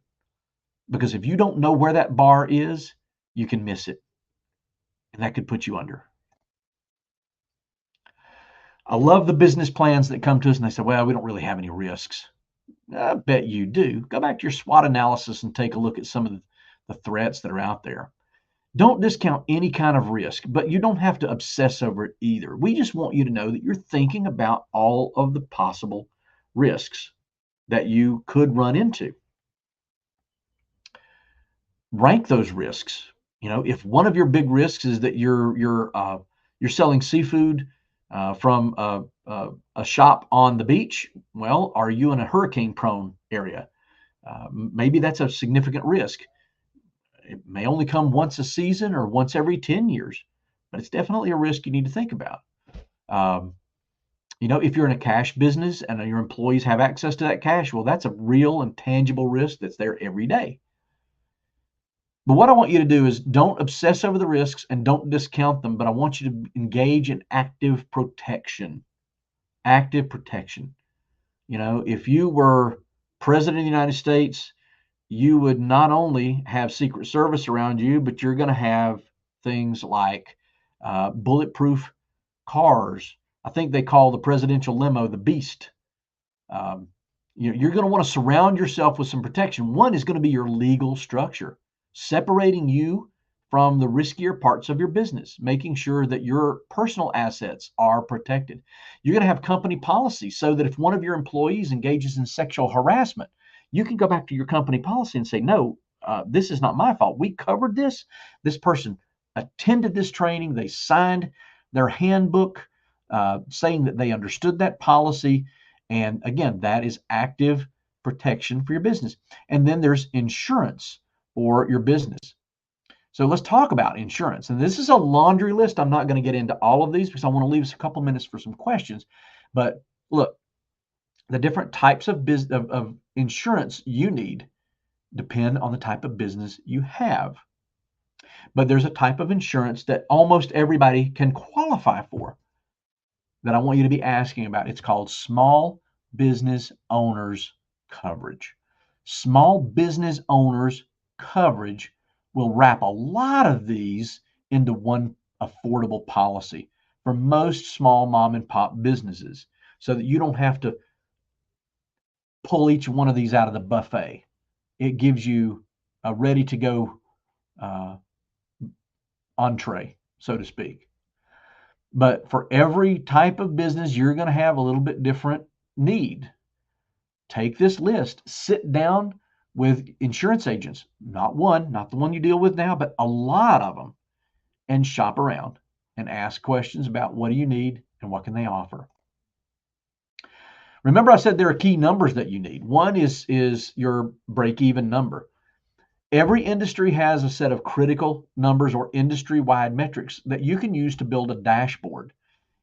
Because if you don't know where that bar is, you can miss it. And that could put you under. I love the business plans that come to us and they say, well, we don't really have any risks. I bet you do. Go back to your SWOT analysis and take a look at some of the threats that are out there. Don't discount any kind of risk, but you don't have to obsess over it either. We just want you to know that you're thinking about all of the possible risks that you could run into. Rank those risks. If one of your big risks is that you're selling seafood from a shop on the beach, well, are you in a hurricane-prone area? Maybe that's a significant risk. It may only come once a season or once every 10 years, but it's definitely a risk you need to think about. If you're in a cash business and your employees have access to that cash, well, that's a real and tangible risk that's there every day. But what I want you to do is don't obsess over the risks and don't discount them, but I want you to engage in active protection. Active protection. If you were president of the United States, you would not only have Secret Service around you, but you're going to have things like bulletproof cars. I think they call the presidential limo the Beast. You're going to want to surround yourself with some protection. One is going to be your legal structure, separating you from the riskier parts of your business, making sure that your personal assets are protected. You're going to have company policy so that if one of your employees engages in sexual harassment, you can go back to your company policy and say, no, this is not my fault. We covered this. This person attended this training. They signed their handbook saying that they understood that policy. And again, that is active protection for your business. And then there's insurance for your business. So let's talk about insurance. And this is a laundry list. I'm not going to get into all of these because I want to leave us a couple minutes for some questions. But look, the different types of insurance you need depend on the type of business you have. But there's a type of insurance that almost everybody can qualify for that I want you to be asking about. It's called small business owners coverage. Small business owners coverage will wrap a lot of these into one affordable policy for most small mom and pop businesses so that you don't have to pull each one of these out of the buffet. It gives you a ready to go entree, so to speak. But for every type of business, you're going to have a little bit different need. Take this list, sit down with insurance agents, not one, not the one you deal with now, but a lot of them, and shop around and ask questions about what do you need and what can they offer. Remember, I said there are key numbers that you need. One is your break-even number. Every industry has a set of critical numbers or industry-wide metrics that you can use to build a dashboard.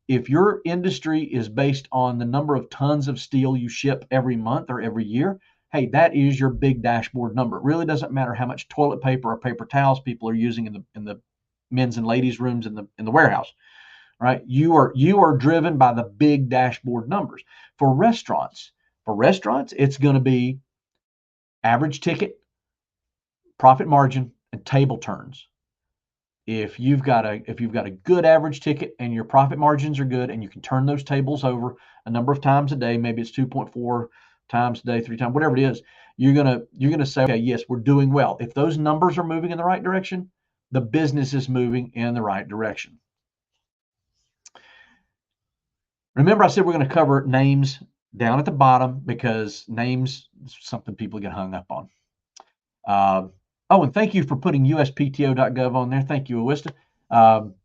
If your industry is based on the number of tons of steel you ship every month or every year, hey, that is your big dashboard number. It really doesn't matter how much toilet paper or paper towels people are using in the men's and ladies' rooms in the warehouse, right? You are driven by the big dashboard numbers. For restaurants, it's going to be average ticket, profit margin, and table turns. If you've got a good average ticket and your profit margins are good and you can turn those tables over a number of times a day, maybe it's 2.4 times a day, 3 times, whatever it is, you're gonna say, okay, yes, we're doing well. If those numbers are moving in the right direction, the business is moving in the right direction. Remember, I said we're going to cover names down at the bottom because names is something people get hung up on. Oh, and thank you for putting uspto.gov on there. Thank you, Awista.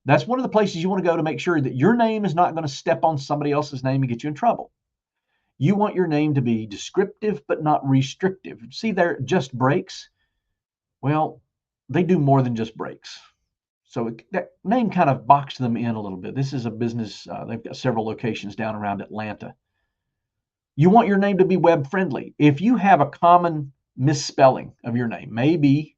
That's one of the places you want to go to make sure that your name is not going to step on somebody else's name and get you in trouble. You want your name to be descriptive but not restrictive. See there, just brakes? Well, they do more than just brakes. So that name kind of boxed them in a little bit. This is a business, they've got several locations down around Atlanta. You want your name to be web friendly. If you have a common misspelling of your name, maybe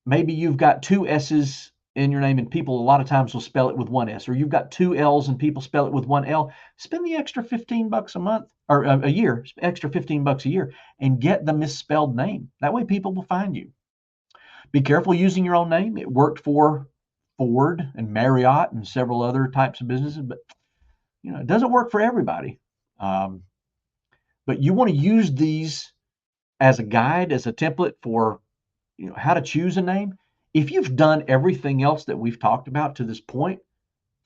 you've got 2 S's in your name and people a lot of times will spell it with 1 S, or you've got 2 L's and people spell it with 1 L. Spend the extra $15 a month or a year, extra $15 a year, and get the misspelled name. That way people will find you. Be careful using your own name. It worked for Ford and Marriott and several other types of businesses, but it doesn't work for everybody. But you want to use these as a guide, as a template for how to choose a name. If you've done everything else that we've talked about to this point,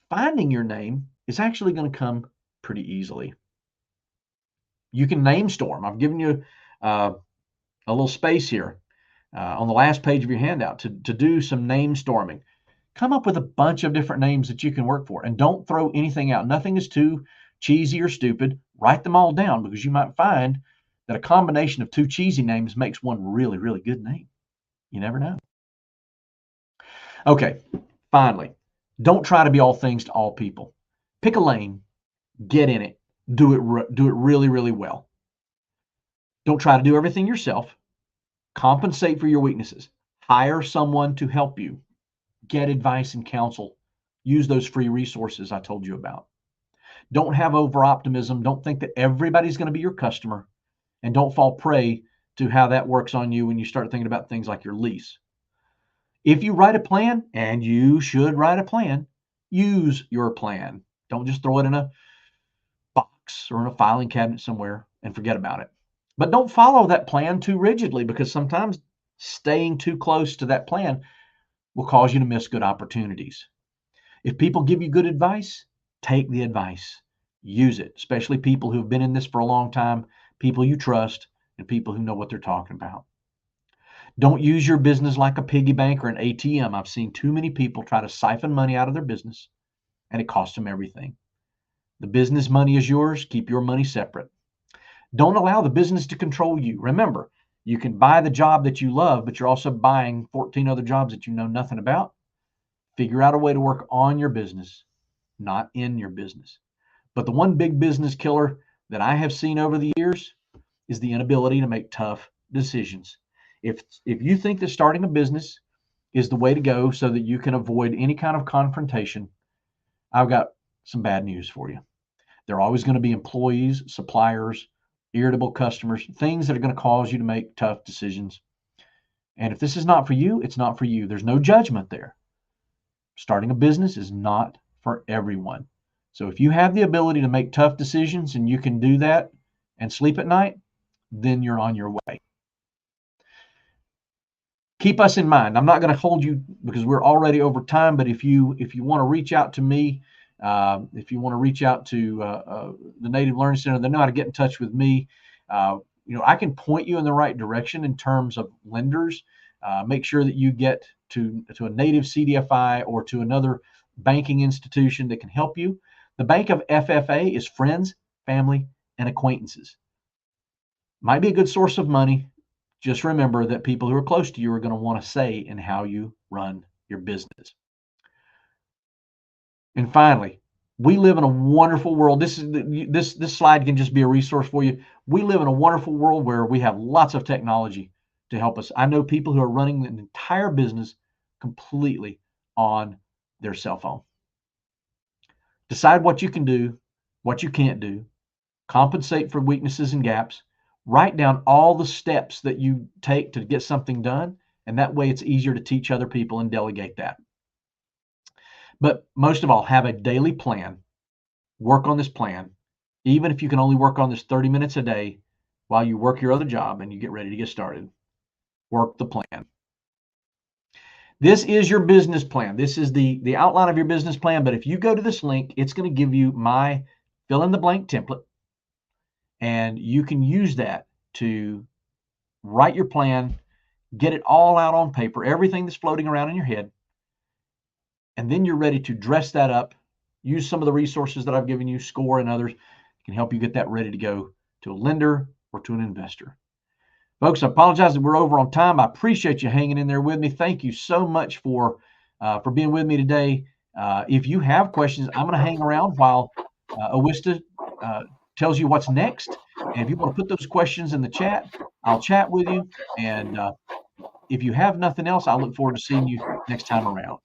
finding your name is actually going to come pretty easily. You can name storm. I've given you a little space here on the last page of your handout to do some name storming. Come up with a bunch of different names that you can work for, and don't throw anything out. Nothing is too cheesy or stupid. Write them all down, because you might find that a combination of two cheesy names makes one really, really good name. You never know. Okay, finally, don't try to be all things to all people. Pick a lane, get in it, do it really, really well. Don't try to do everything yourself. Compensate for your weaknesses. Hire someone to help you. Get advice and counsel. Use those free resources I told you about. Don't have over-optimism. Don't think that everybody's going to be your customer. And don't fall prey to how that works on you when you start thinking about things like your lease. If you write a plan, and you should write a plan, use your plan. Don't just throw it in a box or in a filing cabinet somewhere and forget about it. But don't follow that plan too rigidly, because sometimes staying too close to that plan will cause you to miss good opportunities. If people give you good advice, take the advice. Use it, especially people who've been in this for a long time, people you trust, and people who know what they're talking about. Don't use your business like a piggy bank or an ATM. I've seen too many people try to siphon money out of their business, and it costs them everything. The business money is yours. Keep your money separate. Don't allow the business to control you. Remember, you can buy the job that you love, but you're also buying 14 other jobs that you know nothing about. Figure out a way to work on your business, not in your business. But the one big business killer that I have seen over the years is the inability to make tough decisions. If you think that starting a business is the way to go so that you can avoid any kind of confrontation, I've got some bad news for you. There are always going to be employees, suppliers, irritable customers, things that are going to cause you to make tough decisions. And if this is not for you, it's not for you. There's no judgment there. Starting a business is not for everyone. So if you have the ability to make tough decisions and you can do that and sleep at night, then you're on your way. Keep us in mind. I'm not going to hold you because we're already over time, but if you want to reach out to me, if you want to reach out to the Native Learning Center, they know how to get in touch with me. I can point you in the right direction in terms of lenders. Make sure that you get to a native CDFI or to another banking institution that can help you. The Bank of FFA is friends, family, and acquaintances. Might be a good source of money. Just remember that people who are close to you are going to want to say in how you run your business. And finally, we live in a wonderful world. This slide can just be a resource for you. We live in a wonderful world where we have lots of technology to help us. I know people who are running an entire business completely on their cell phone. Decide what you can do, what you can't do. Compensate for weaknesses and gaps. Write down all the steps that you take to get something done, and that way it's easier to teach other people and delegate that. But most of all, have a daily plan. Work on this plan, even if you can only work on this 30 minutes a day while you work your other job and you get ready to get started. Work the plan. This is your business plan. This is the outline of your business plan, but if you go to this link, it's going to give you my fill in the blank template, and you can use that to write your plan, get it all out on paper, everything that's floating around in your head, and then you're ready to dress that up. Use some of the resources that I've given you, SCORE and others, can help you get that ready to go to a lender or to an investor. Folks, I apologize that we're over on time. I appreciate you hanging in there with me. Thank you so much for being with me today. If you have questions, I'm going to hang around while Awista tells you what's next. And if you want to put those questions in the chat, I'll chat with you. And if you have nothing else, I look forward to seeing you next time around.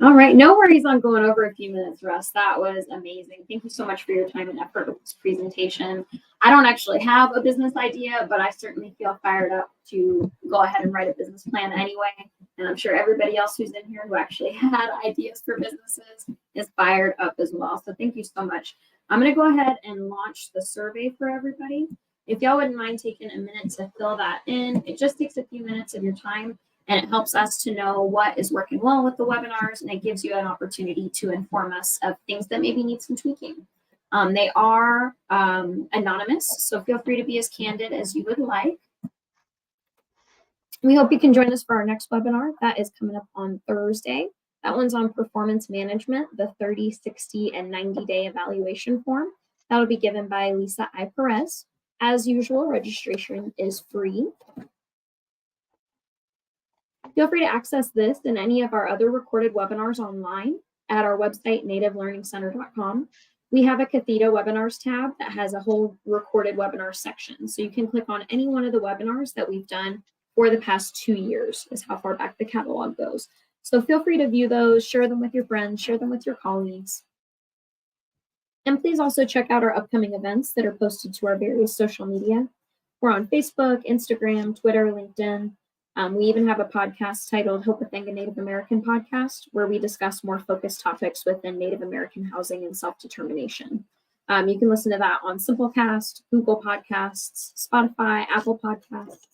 All right. No worries on going over a few minutes, Russ. That was amazing. Thank you so much for your time and effort with this presentation. I don't actually have a business idea, but I certainly feel fired up to go ahead and write a business plan anyway. And I'm sure everybody else who's in here who actually had ideas for businesses is fired up as well. So thank you so much. I'm going to go ahead and launch the survey for everybody. If y'all wouldn't mind taking a minute to fill that in, it just takes a few minutes of your time, and it helps us to know what is working well with the webinars, and it gives you an opportunity to inform us of things that maybe need some tweaking. They are anonymous, so feel free to be as candid as you would like. We hope you can join us for our next webinar. That is coming up on Thursday. That one's on performance management, the 30, 60, and 90-day evaluation form. That'll be given by Lisa I. Perez. As usual, registration is free. Feel free to access this and any of our other recorded webinars online at our website, nativelearningcenter.com. We have a Catheta webinars tab that has a whole recorded webinar section. So you can click on any one of the webinars that we've done for the past 2 years, is how far back the catalog goes. So feel free to view those, share them with your friends, share them with your colleagues. And please also check out our upcoming events that are posted to our various social media. We're on Facebook, Instagram, Twitter, LinkedIn. We even have a podcast titled Hope a Thing, a Native American podcast, where we discuss more focused topics within Native American housing and self-determination. You can listen to that on Simplecast, Google Podcasts, Spotify, Apple Podcasts.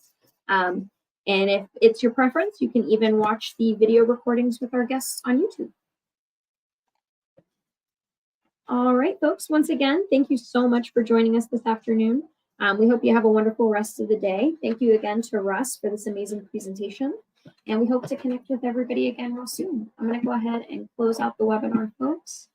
And if it's your preference, you can even watch the video recordings with our guests on YouTube. All right, folks, once again, thank you so much for joining us this afternoon. We hope you have a wonderful rest of the day. Thank you again to Russ for this amazing presentation. And we hope to connect with everybody again real soon. I'm going to go ahead and close out the webinar, folks.